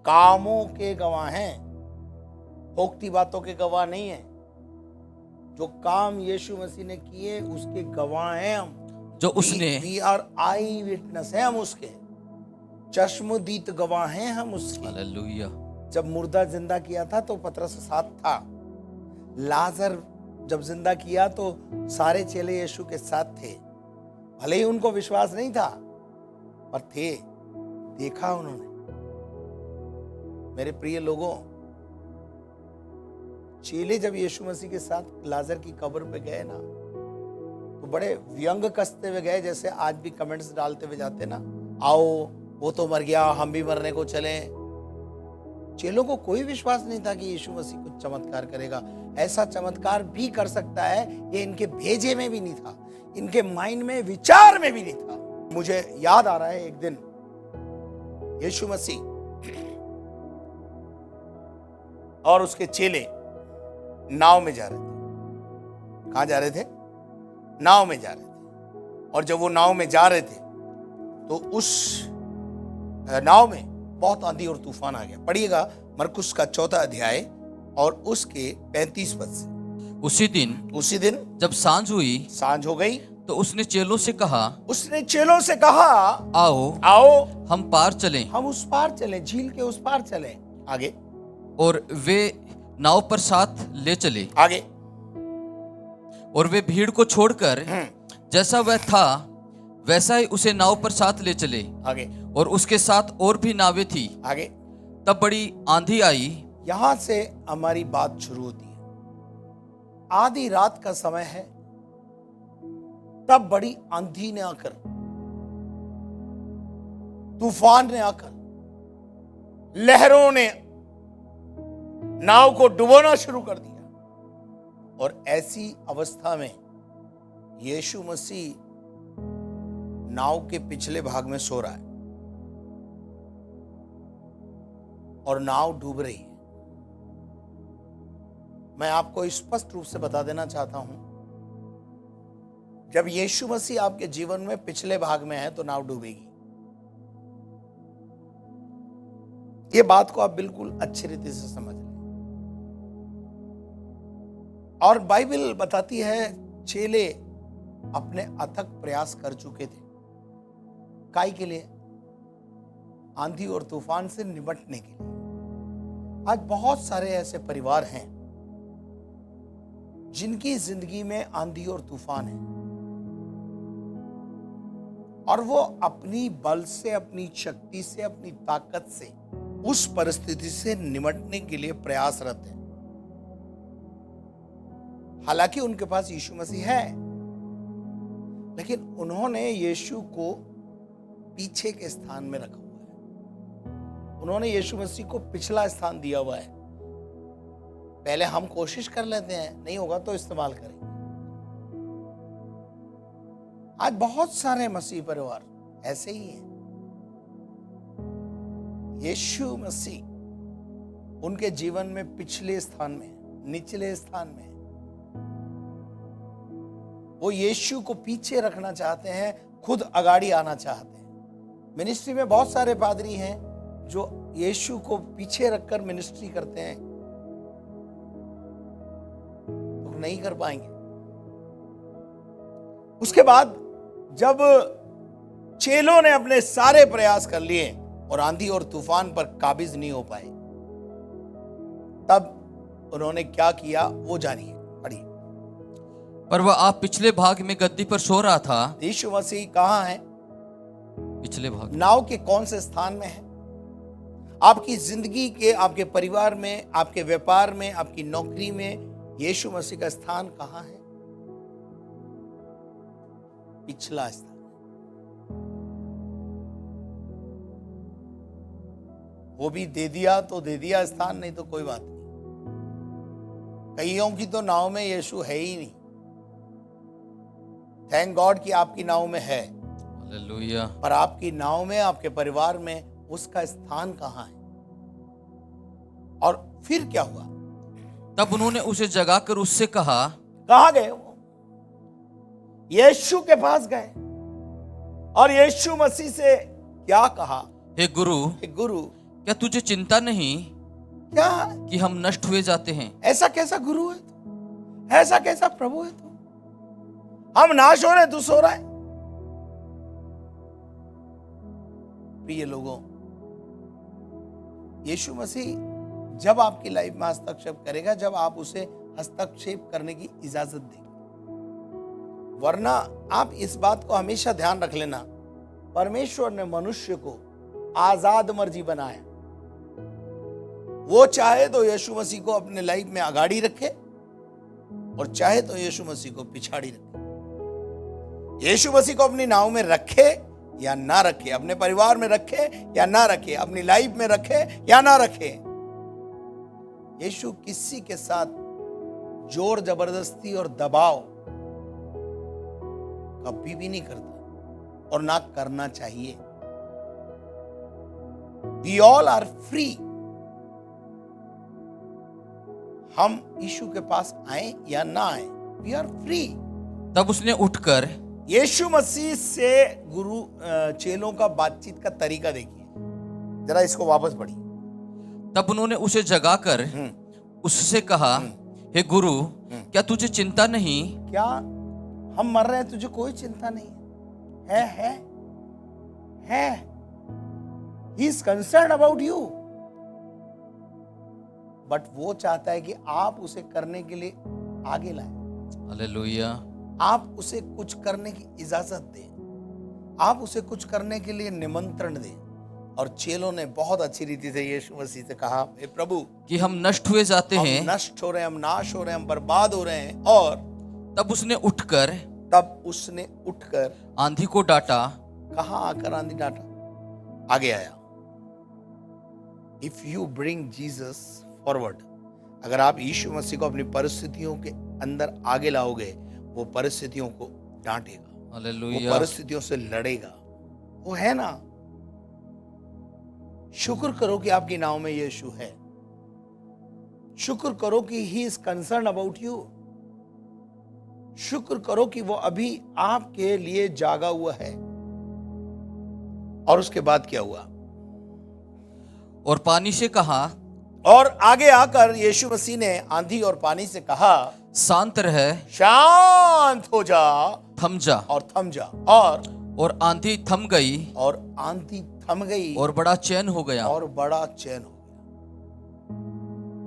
कामों के गवाह हैं, भोगती बातों के गवाह नहीं है। जो काम यीशु मसीह ने किए उसके गवाह हैं हम। जो उसने वी आर आई विटनेस है, हम उसके चश्मदीद गवाह हैं हम उसके। हालेलुया। जब मुर्दा जिंदा किया था तो पतरस साथ था। लाजर जब जिंदा किया तो सारे चेले यीशु के साथ थे। भले ही उनको विश्वास नहीं था, पर थे, देखा उन्होंने। मेरे प्रिय लोगों, चेले जब यीशु मसीह के साथ लाजर की कब्र पे गए ना, तो बड़े व्यंग कसते हुए गए, जैसे आज भी कमेंट्स डालते हुए जाते ना, आओ वो तो मर गया, हम भी मरने को चले। चेलों को कोई विश्वास नहीं था कि यीशु मसीह कुछ चमत्कार करेगा। ऐसा चमत्कार भी कर सकता है, ये इनके भेजे में भी नहीं था, इनके माइंड में, विचार में भी नहीं था। मुझे याद आ रहा है, एक दिन यीशु मसीह और उसके चेले नाव में जा रहे थे। कहां जा रहे थे? नाव में जा रहे थे। और जब वो नाव में जा रहे थे तो उस नाव में बहुत आंधी और तूफान आ गया। पढ़िएगा मरकुस का 4 अध्याय और उसके 35 पद से। उसी दिन जब सांझ हो गई तो उसने चेलों से कहा, आओ हम पार चलें। हम उस पार चलें, झील के उस पार चलें। आगे। और वे नाव पर साथ ले चले। आगे। और वे भीड़ को छोड़कर जैसा वह था वैसा ही उसे नाव पर साथ ले चले, आगे और उसके साथ और भी नावें थी। आगे। तब बड़ी आंधी आई। यहां से हमारी बात शुरू होती है। आधी रात का समय है, तब बड़ी आंधी ने आकर, तूफान ने आकर, लहरों ने नाव को डुबोना शुरू कर दिया। और ऐसी अवस्था में यीशु मसीह नाव के पिछले भाग में सो रहा है और नाव डूब रही है। मैं आपको स्पष्ट रूप से बता देना चाहता हूं, जब यीशु मसीह आपके जीवन में पिछले भाग में है तो नाव डूबेगी। ये बात को आप बिल्कुल अच्छी रीति से समझ लें। और बाइबल बताती है चेले अपने अथक प्रयास कर चुके थे, काई के लिए? आंधी और तूफान से निपटने के लिए। आज बहुत सारे ऐसे परिवार हैं जिनकी जिंदगी में आंधी और तूफान है, और वो अपनी बल से, अपनी शक्ति से, अपनी ताकत से उस परिस्थिति से निपटने के लिए प्रयासरत है। हालांकि उनके पास यीशु मसीह है, लेकिन उन्होंने यीशु को पीछे के स्थान में रखा हुआ है। उन्होंने यीशु मसीह को पिछला स्थान दिया हुआ है। पहले हम कोशिश कर लेते हैं, नहीं होगा तो इस्तेमाल करेंगे। आज बहुत सारे मसीह परिवार ऐसे ही हैं। यीशु मसीह उनके जीवन में पिछले स्थान में, निचले स्थान में। वो यीशु को पीछे रखना चाहते हैं, खुद आगाड़ी आना चाहते हैं। मिनिस्ट्री में बहुत सारे पादरी हैं जो यीशु को पीछे रखकर मिनिस्ट्री करते हैं, तो नहीं कर पाएंगे। उसके बाद जब चेलों ने अपने सारे प्रयास कर लिए और आंधी और तूफान पर काबिज नहीं हो पाए, तब उन्होंने क्या किया वो जानिए, पढ़िए। पर वह आप पिछले भाग में गद्दी पर सो रहा था। यीशु मसीह कहाँ है? पिछले भाग। नाव के कौन से स्थान में है? आपकी जिंदगी के, आपके परिवार में, आपके व्यापार में, आपकी नौकरी में यीशु मसीह का स्थान कहाँ है? पिछला स्थान। वो भी दे दिया तो दे दिया स्थान, नहीं तो कोई बात नहीं। कईयों की तो नाव में यीशु है ही नहीं। थैंक गॉड कि आपकी नाव में है, हालेलुया। पर आपकी नाव में, आपके परिवार में उसका स्थान कहाँ है? और फिर क्या हुआ? तब उन्होंने उसे जगाकर उससे कहा। कहाँ गए वो? यीशु के पास गए और यीशु मसीह से क्या कहा? हे गुरु, हे गुरु, क्या तुझे चिंता नहीं क्या कि हम नष्ट हुए जाते हैं? ऐसा कैसा गुरु है तू? ऐसा कैसा प्रभु है तू? हम नाश हो रहे, तू सो रहा है। प्रिय लोगों, यीशु मसीह जब आपकी लाइफ में हस्तक्षेप करेगा, जब आप उसे हस्तक्षेप करने की इजाजत देंगे। वरना आप इस बात को हमेशा ध्यान रख लेना, परमेश्वर ने मनुष्य को आजाद मर्जी बनाया। वो चाहे तो यीशु मसीह को अपने लाइफ में आगाड़ी रखे और चाहे तो यीशु मसीह को पिछाड़ी रखे। यीशु मसीह को अपनी नाव में रखे या ना रखे, अपने परिवार में रखे या ना रखे, अपनी लाइफ में रखे या ना रखे। यीशु किसी के साथ जोर जबरदस्ती और दबाव कभी भी नहीं करता और ना करना चाहिए। We all are free। हम यीशु के पास आए या ना आए, we are free। तब उसने उठकर, यीशु मसीह से गुरु चेलों का बातचीत का तरीका देखिए, जरा इसको वापस पढ़िए। तब उन्होंने उसे जगाकर उससे कहा, हे गुरु, क्या तुझे चिंता नहीं? क्या हम मर रहे हैं, तुझे कोई चिंता नहीं है? है। He is concerned about you। But वो चाहता है कि आप उसे करने के लिए आगे लाएं, हालेलुया। आप उसे कुछ करने की इजाजत दें। आप उसे कुछ करने के लिए निमंत्रण दें। और चेलों ने बहुत अच्छी रीति से यीशु मसीह से कहा, हे प्रभु, कि हम नष्ट हुए जाते हैं। हम नष्ट हो रहे हैं, हम नाश हो रहे हैं, हम बर्बाद हो रहे हैं। और तब उसने उठकर आंधी को डांटा। कहाँ आकर आंधी डांटा? आगे आया। If you bring Jesus forward, अगर आप यीशु मसीह को अपनी परिस्थितियों के अंदर आगे लाओगे, वो परिस्थितियों को डांटेगा, वो हालेलुया। परिस्थितियों से लड़ेगा। वो है ना। शुक्र करो कि आपकी नाव में यीशु है। शुक्र करो कि he is concern about you. शुक्र करो कि वो अभी आपके लिए जागा हुआ है। और उसके बाद क्या हुआ? और पानी से कहा, और आगे आकर यीशु मसीह ने आंधी और पानी से कहा, शांत रह, शांत हो जा, थम जा। और थम जा। और आंधी थम गई, और आंधी थम गई, और बड़ा चैन हो गया। और बड़ा चैन हो गया।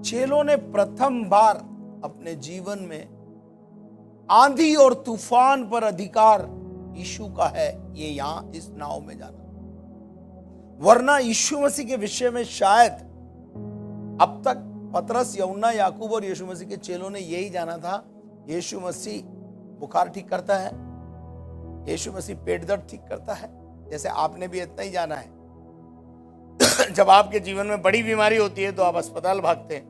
चेलों ने प्रथम बार अपने जीवन में आंधी और तूफान पर अधिकार यीशु का है, ये यहां इस नाव में जाना। वरना यीशु मसीह के विषय में शायद अब तक पतरस, यूहन्ना, याकूब और यीशु मसीह के चेलों ने यही जाना था, यीशु मसीह बुखार ठीक करता है, यीशु मसीह पेट दर्द ठीक करता है। जैसे आपने भी इतना ही जाना है। जब आपके जीवन में बड़ी बीमारी होती है तो आप अस्पताल भागते हैं।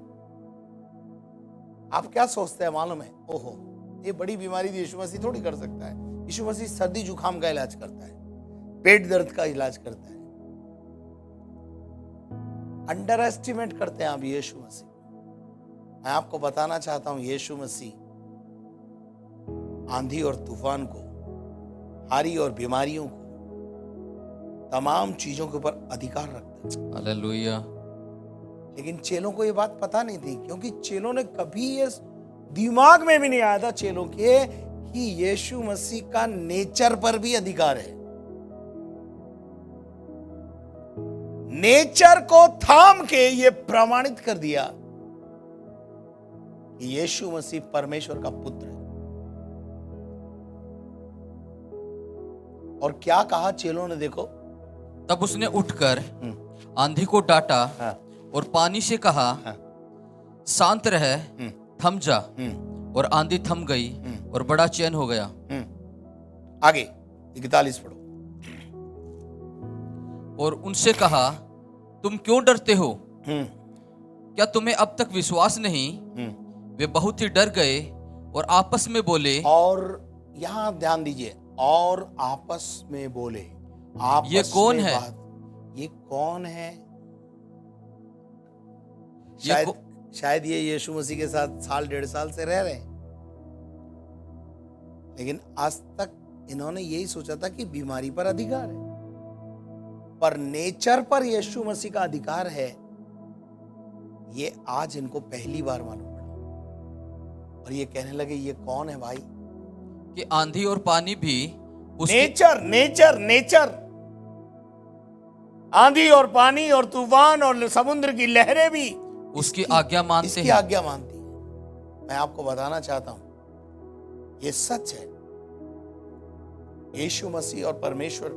आप क्या सोचते हैं मालूम है? ओहो, ये बड़ी बीमारी यीशु मसीह थोड़ी कर सकता है। यीशु मसीह सर्दी जुकाम का इलाज करता है, पेट दर्द का इलाज करता है। अंडर एस्टिमेट करते हैं आप यीशु मसीह। मैं आपको बताना चाहता हूं, यीशु मसीह आंधी और तूफान को, हारी और बीमारियों को, तमाम चीजों के ऊपर अधिकार रखता है। हालेलुया। लेकिन चेलों को ये बात पता नहीं थी, क्योंकि चेलों ने कभी ये दिमाग में भी नहीं आया था चेलों के कि यीशु मसीह का नेचर पर भी अधिकार है। नेचर को थाम के ये प्रमाणित कर दिया कि यीशु मसीह परमेश्वर का पुत्र है। और क्या कहा चेलों ने? देखो, तब उसने उठकर आंधी को डांटा, हाँ, और पानी से कहा, हाँ, शांत रह, थम जा। और आंधी थम गई, और बड़ा चैन हो गया। आगे 41 पढ़ो। और उनसे कहा, तुम क्यों डरते हो? क्या तुम्हें अब तक विश्वास नहीं? वे बहुत ही डर गए और आपस में बोले। और यहां ध्यान दीजिए, और आपस में बोले। आपस ये कौन में है? ये कौन है? ये शायद ये यीशु मसीह के साथ साल 1.5 साल से रह रहे हैं, लेकिन आज तक इन्होंने यही सोचा था कि बीमारी पर अधिकार है, पर नेचर पर यीशु मसीह का अधिकार है, ये आज इनको पहली बार मालूम पड़ा। और ये कहने लगे, ये कौन है भाई? कि आंधी और पानी भी नेचर आंधी और पानी और तूफान और समुद्र की लहरें भी उसकी आज्ञा मानते इसकी हैं। आज्ञा मानती है। मैं आपको बताना चाहता हूं, ये सच है। यीशु मसीह और परमेश्वर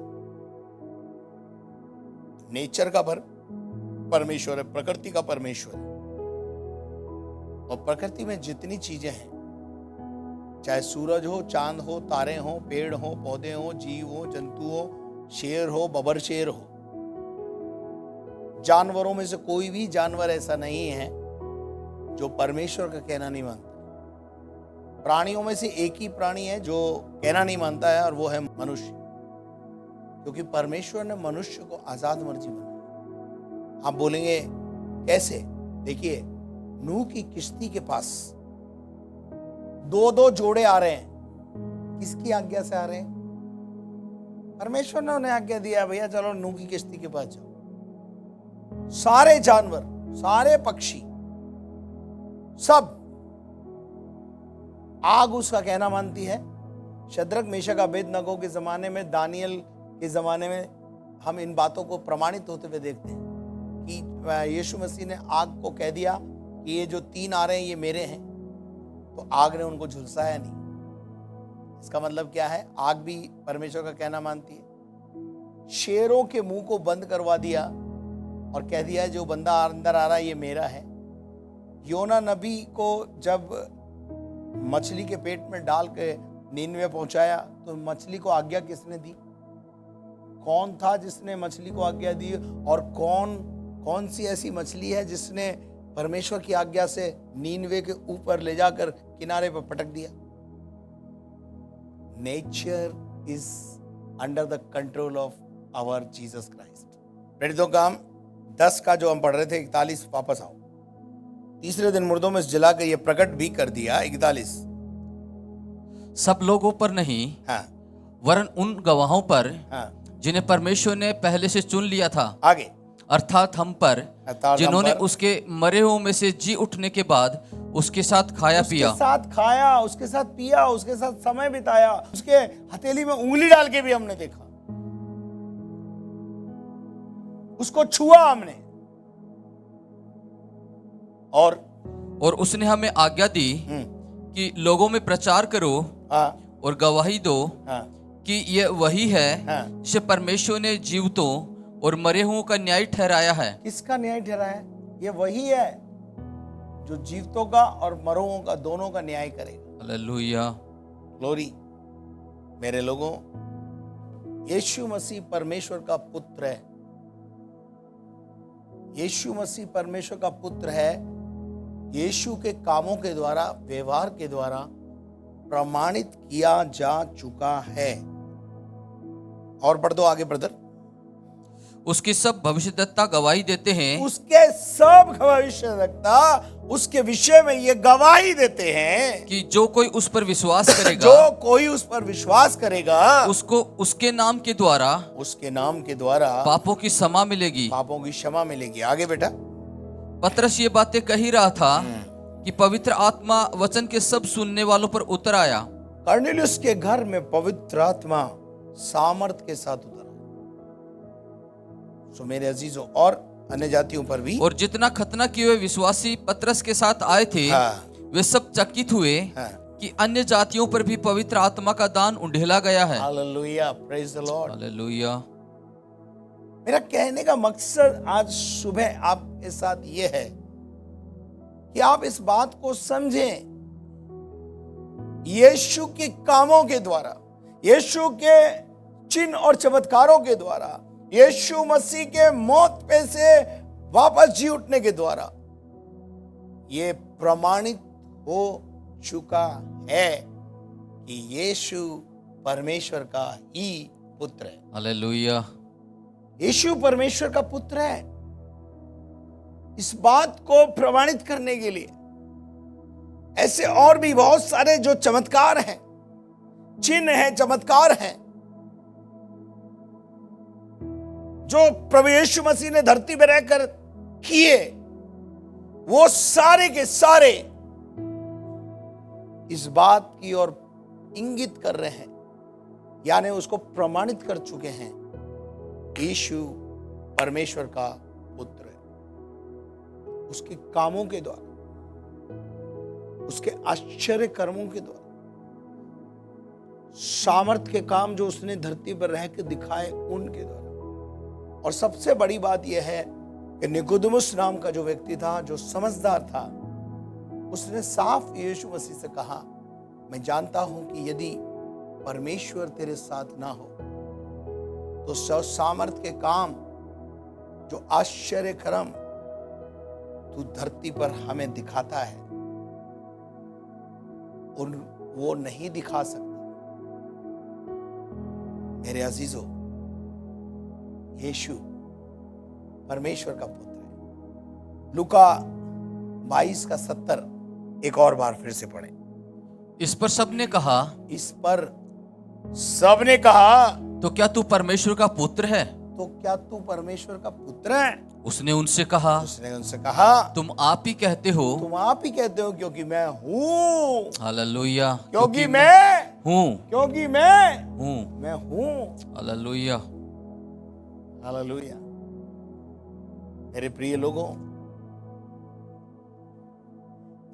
नेचर का परमेश्वर है, प्रकृति का परमेश्वर है। और प्रकृति में जितनी चीजें हैं, चाहे सूरज हो, चांद हो, तारे हो, पेड़ हो, पौधे हो, जीव हो, जंतु हो, शेर हो, बबरशेर हो, जानवरों में से कोई भी जानवर ऐसा नहीं है जो परमेश्वर का कहना नहीं मानता। प्राणियों में से एक ही प्राणी है जो कहना नहीं मानता है, और वो है मनुष्य, क्योंकि परमेश्वर ने मनुष्य को आजाद मर्जी बनाया। आप बोलेंगे कैसे? देखिए, नूह की किश्ती के पास 2-2 जोड़े आ रहे हैं। किसकी आज्ञा से आ रहे हैं? परमेश्वर ने उन्हें आज्ञा दिया, भैया चलो नूह की किश्ती के पास जाओ। सारे जानवर, सारे पक्षी, सब, आग उसका कहना मानती है। शद्रक, मेशक, अबेदनगो के जमाने में, दानियल के जमाने में हम इन बातों को प्रमाणित होते हुए देखते हैं कि यीशु मसीह ने आग को कह दिया कि ये जो 3 आ रहे हैं ये मेरे हैं, तो आग ने उनको झुलसाया नहीं। इसका मतलब क्या है? आग भी परमेश्वर का कहना मानती है। शेरों के मुंह को बंद करवा दिया और कह दिया जो बंदा अंदर आ रहा है ये मेरा है। योना नबी को जब मछली के पेट में डाल के नीनवे पहुंचाया तो मछली को आज्ञा किसने दी? कौन था जिसने मछली को आज्ञा दी? और कौन सी ऐसी मछली है जिसने परमेश्वर की आज्ञा से नीनवे के ऊपर ले जाकर किनारे पर पटक दिया? Nature is under the control of our Jesus Christ. प्रेरितों का काम 10 का जो हम पढ़ रहे थे 41 वापस आओ। तीसरे दिन मुर्दों में जला के ये प्रकट भी कर दिया 41। सब लोगों पर नहीं, हाँ वरन उन गवाहों पर हाँ जिन्हें परमेश्वर ने पहले से चुन लिया था, आगे अर्थात हम पर, अर्थात हम जिन्होंने पर। उसके मरे हुओं में से जी उठने के बाद उसके साथ खाया पिया। उसके साथ खाया, उसके साथ पिया, उसके साथ समय बिताया, उसके हथेली में उंगली डाल के भी हमने देखा, उसको छुआ हमने। और उसने हमें आज्ञा दी कि लोगों में प्रचार करो हाँ और गवाही दो हाँ कि ये वही है हाँ। जिसे परमेश्वर ने जीवितों और मरे हुओं का न्याय ठहराया है। किसका न्याय ठहराया है? ये वही है जो जीवितों का और मरों का दोनों का न्याय करेगा। हालेलुया। ग्लोरी। मेरे लोगों, यीशु मसीह परमेश्वर का पुत्र है। यीशु मसीह परमेश्वर का पुत्र है। यीशु के कामों के द्वारा, व्यवहार के द्वारा प्रमाणित किया जा चुका है। और बढ़ दो आगे ब्रदर। उसकी सब भविष्यद्वक्ता गवाही देते हैं, उसके सब भविष्यद्वक्ता उसके विषय में ये गवाही देते हैं कि जो कोई उस पर विश्वास करेगा, जो कोई उस पर विश्वास करेगा, उसको उसके नाम के द्वारा पापों की क्षमा मिलेगी। पापों की क्षमा मिलेगी। आगे बेटा। पतरस ये बातें कह ही रहा था कि पवित्र आत्मा वचन के सब सुनने वालों पर उतर आया। कर्नेलियुस के घर में पवित्र आत्मा सामर्थ के साथ उतरा। सो मेरे अजीजों, और अन्य जातियों पर भी। और जितना खतना किए हुए विश्वासी पतरस के साथ आए थे, वे सब चकित हुए कि अन्य जातियों पर भी पवित्र आत्मा का दान उंडेला गया है। Hallelujah, praise the Lord. Hallelujah. मेरा कहने का मकसद आज सुबह आपके साथ ये है कि आप इस बात को समझें। यीशु के कामों के द्वारा, यीशु के चिन्ह और चमत्कारों के द्वारा, यीशु मसीह के मौत पे से वापस जी उठने के द्वारा ये प्रमाणित हो चुका है कि यीशु परमेश्वर का ही पुत्र है। हालेलुया। यीशु परमेश्वर का पुत्र है। इस बात को प्रमाणित करने के लिए ऐसे और भी बहुत सारे जो चमत्कार हैं, चिन्ह हैं, चमत्कार हैं, जो प्रभु यीशु मसीह ने धरती पर रहकर किए, वो सारे के सारे इस बात की ओर इंगित कर रहे हैं, यानी उसको प्रमाणित कर चुके हैं। यीशु परमेश्वर का पुत्र है। उसके कामों के द्वारा, उसके आश्चर्य कर्मों के द्वारा, सामर्थ के काम जो उसने धरती पर रह के दिखाए उनके द्वारा। और सबसे बड़ी बात यह है कि निकोदेमुस नाम का जो व्यक्ति था, जो समझदार था, उसने साफ यीशु मसीह से कहा, मैं जानता हूं कि यदि परमेश्वर तेरे साथ ना हो तो सामर्थ के काम, जो आश्चर्य कर्म तू धरती पर हमें दिखाता है, उन वो नहीं दिखा सकता। मेरे अजीजों, यीशु परमेश्वर का पुत्र है। लूका 22:70 एक और बार फिर से पढ़ें। इस पर सबने कहा, इस पर सबने कहा, तो क्या तू परमेश्वर का पुत्र है? तो क्या तू परमेश्वर का पुत्र है? उसने उनसे कहा, तुम आप ही कहते हो। तुम आप ही कहते हो, क्योंकि मैं हूँ। हालेलुया। क्योंकि मैं हूँ। क्योंकि मैं हूँ। मैं हूँ। हालेलुया। हालेलुया। मेरे प्रिय लोगों,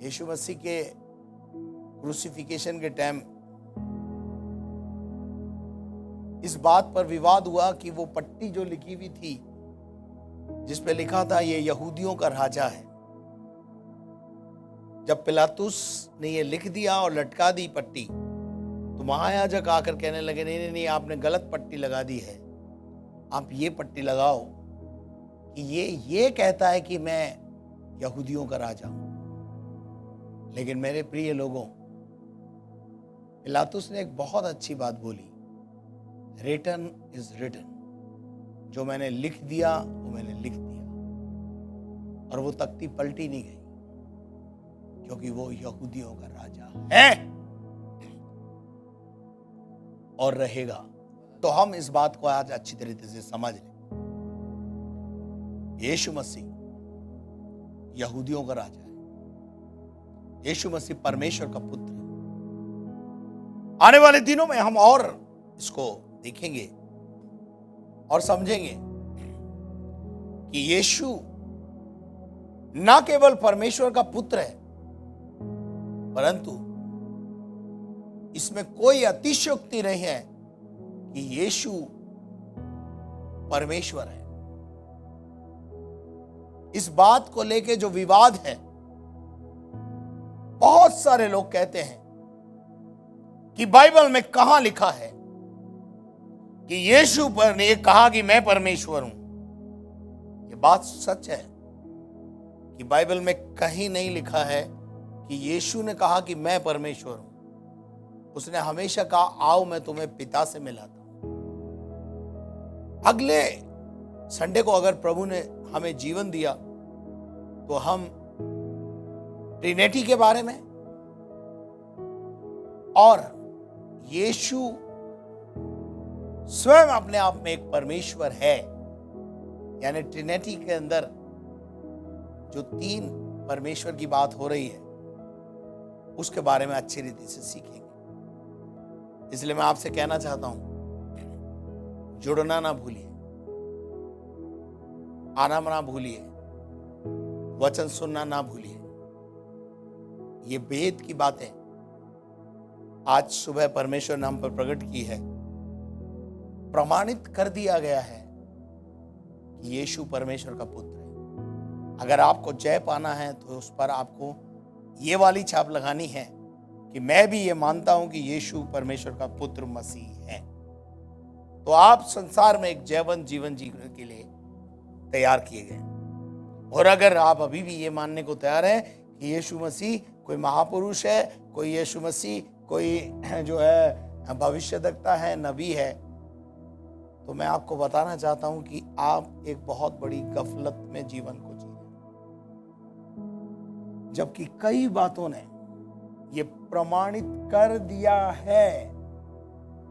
यीशु मसीह के क्रूसिफिकेशन के टाइम इस बात पर विवाद हुआ कि वो पट्टी जो लिखी हुई थी जिस पे लिखा था ये यहूदियों का राजा है, जब पिलातुस ने ये लिख दिया और लटका दी पट्टी, तो महायाजक आकर कहने लगे नहीं नहीं नहीं, आपने गलत पट्टी लगा दी है, आप ये पट्टी लगाओ कि ये कहता है कि मैं यहूदियों का राजा हूं। लेकिन मेरे प्रिय लोगों, पिलातुस ने एक बहुत अच्छी बात बोली, रिटन इज रिटन, जो मैंने लिख दिया वो मैंने लिख दिया। और वो तख्ती पलटी नहीं गई, क्योंकि वो यहूदियों का राजा है और रहेगा। तो हम इस बात को आज अच्छी तरीके से समझ लें, यीशु मसीह यहूदियों का राजा है, यीशु मसीह परमेश्वर का पुत्र है। आने वाले दिनों में हम और इसको देखेंगे और समझेंगे कि यीशु ना केवल परमेश्वर का पुत्र है, परंतु इसमें कोई अतिशयोक्ति नहीं है कि यीशु परमेश्वर है। इस बात को लेके जो विवाद है, बहुत सारे लोग कहते हैं कि बाइबल में कहां लिखा है कि यीशु पर ने कहा कि मैं परमेश्वर हूं। यह बात सच है कि बाइबल में कहीं नहीं लिखा है कि यीशु ने कहा कि मैं परमेश्वर हूं। उसने हमेशा कहा आओ मैं तुम्हें पिता से मिलाता हूं। अगले संडे को अगर प्रभु ने हमें जीवन दिया तो हम ट्रिनिटी के बारे में और यीशु स्वयं अपने आप में एक परमेश्वर है, यानी ट्रिनिटी के अंदर जो तीन परमेश्वर की बात हो रही है उसके बारे में अच्छी रीति से सीखेंगे। इसलिए मैं आपसे कहना चाहता हूं, जुड़ना ना भूलिए, आना ना भूलिए, वचन सुनना ना भूलिए। ये भेद की बातें आज सुबह परमेश्वर ने हम पर प्रकट की है, प्रमाणित कर दिया गया है कि यीशु परमेश्वर का पुत्र है। अगर आपको जय पाना है तो उस पर आपको ये वाली छाप लगानी है कि मैं भी ये मानता हूं कि यीशु परमेश्वर का पुत्र मसीह है। तो आप संसार में एक जयवंत जीवन जीने के लिए तैयार किए गए। और अगर आप अभी भी ये मानने को तैयार हैं कि यीशु मसीह कोई महापुरुष है, कोई यीशु मसीह कोई जो है भविष्यद्वक्ता है, नबी है, तो मैं आपको बताना चाहता हूं कि आप एक बहुत बड़ी गफलत में जीवन को जी रहे हैं। जबकि कई बातों ने ये प्रमाणित कर दिया है।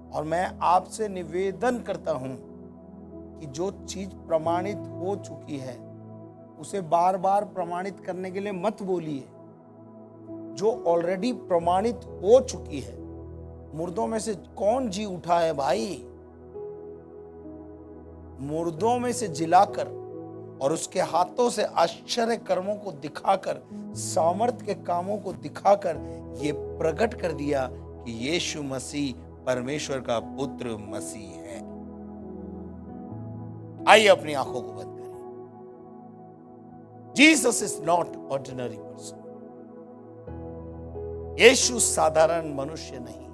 और मैं आपसे निवेदन करता हूं कि जो चीज प्रमाणित हो चुकी है उसे बार बार प्रमाणित करने के लिए मत बोलिए। जो ऑलरेडी प्रमाणित हो चुकी है, मुर्दों में से कौन जी उठा है भाई? मुर्दों में से जिलाकर और उसके हाथों से आश्चर्य कर्मों को दिखाकर, सामर्थ के कामों को दिखाकर ये प्रकट कर दिया कि यीशु मसीह परमेश्वर का पुत्र मसीह है। आइए अपनी आंखों को बंद करें। Jesus is not ordinary person. यीशु साधारण मनुष्य नहीं है।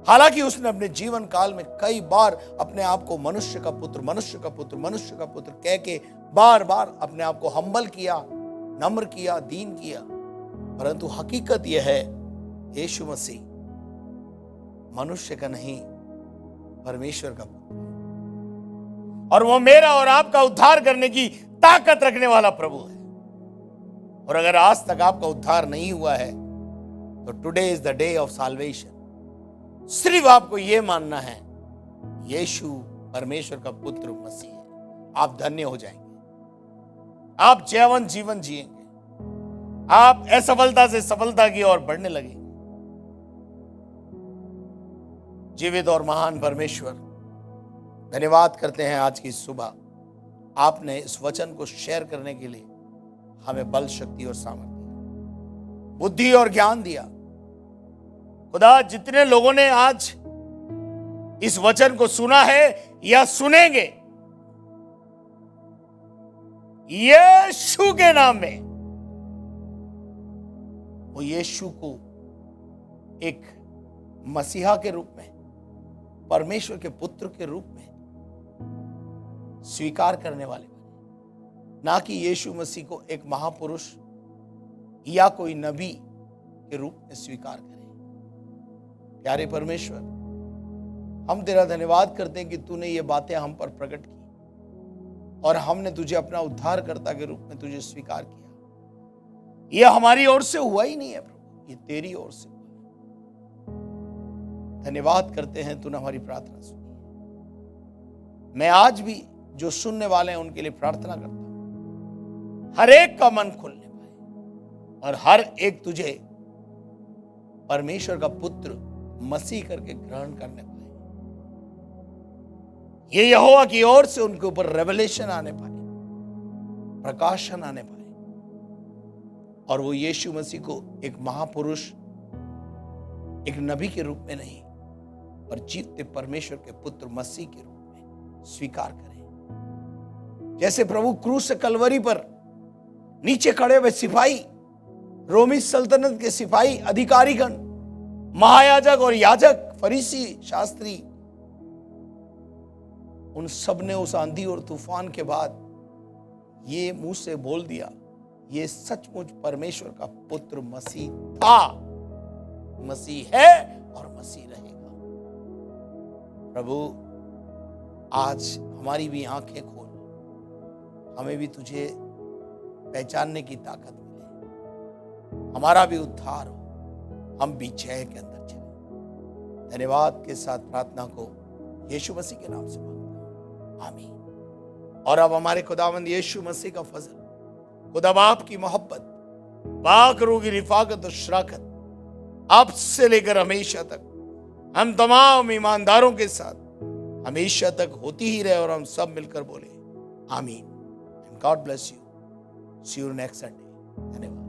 हालांकि उसने अपने जीवन काल में कई बार अपने आप को मनुष्य का पुत्र, मनुष्य का पुत्र, मनुष्य का पुत्र कह के बार बार अपने आप को हम्बल किया, नम्र किया, दीन किया। परंतु हकीकत यह है, यीशु मसीह मनुष्य का नहीं, परमेश्वर का पुत्र है। और वो मेरा और आपका उद्धार करने की ताकत रखने वाला प्रभु है। और अगर आज तक आपका उद्धार नहीं हुआ है तो today is the day of solvation. सिर्फ आपको यह मानना है यीशु परमेश्वर का पुत्र मसीह है। आप धन्य हो जाएंगे, आप जयवंत जीवन जिएंगे, आप असफलता से सफलता की ओर बढ़ने लगेंगे। जीवित और महान परमेश्वर, धन्यवाद करते हैं आज की सुबह आपने इस वचन को शेयर करने के लिए हमें बल, शक्ति और सामर्थ्य, बुद्धि और ज्ञान दिया। खुदा, जितने लोगों ने आज इस वचन को सुना है या सुनेंगे, यीशु के नाम में, वो यीशु को एक मसीहा के रूप में, परमेश्वर के पुत्र के रूप में स्वीकार करने वाले बने, ना कि यीशु मसीह को एक महापुरुष या कोई नबी के रूप में स्वीकार करें। प्यारे परमेश्वर, हम तेरा धन्यवाद करते हैं कि तूने ये बातें हम पर प्रकट की और हमने तुझे अपना उद्धारकर्ता के रूप में तुझे स्वीकार किया। यह हमारी ओर से हुआ ही नहीं है प्रभु, ये तेरी ओर से हुआ। धन्यवाद करते हैं, तूने हमारी प्रार्थना सुनी। मैं आज भी जो सुनने वाले हैं उनके लिए प्रार्थना करता हूं, हर एक का मन खुलने पाए और हर एक तुझे परमेश्वर का पुत्र मसीह करके ग्रहण करने पाए। ये यहोवा की ओर से उनके ऊपर रेवलेशन आने पाए, प्रकाशन आने पाए, और वो यीशु मसीह को एक महापुरुष, एक नबी के रूप में नहीं, पर जीवते परमेश्वर के पुत्र मसीह के रूप में स्वीकार करें। जैसे प्रभु क्रूस से कलवरी पर नीचे खड़े हुए सिपाही, रोमी सल्तनत के सिपाही, अधिकारीगण, महायाजक और याजक, फरीसी, शास्त्री, उन सब ने उस आंधी और तूफान के बाद ये मुंह से बोल दिया, ये सचमुच परमेश्वर का पुत्र मसीह था, मसीह है और मसीह रहेगा। प्रभु, आज हमारी भी आंखें खोल, हमें भी तुझे पहचानने की ताकत मिले, हमारा भी उद्धार हो, हम भी जय के अंदर चले। धन्यवाद के साथ प्रार्थना को यीशु मसीह के नाम से मांगता हूं, आमीन। और अब हमारे खुदावंद यीशु मसीह का फजल, खुदा बाप की मोहब्बत, पाक रूह की रिफाकत और शराकत अब से लेकर हमेशा तक हम तमाम ईमानदारों के साथ हमेशा तक होती ही रहे, और हम सब मिलकर बोले आमीन। God bless you. See you next Sunday. धन्यवाद।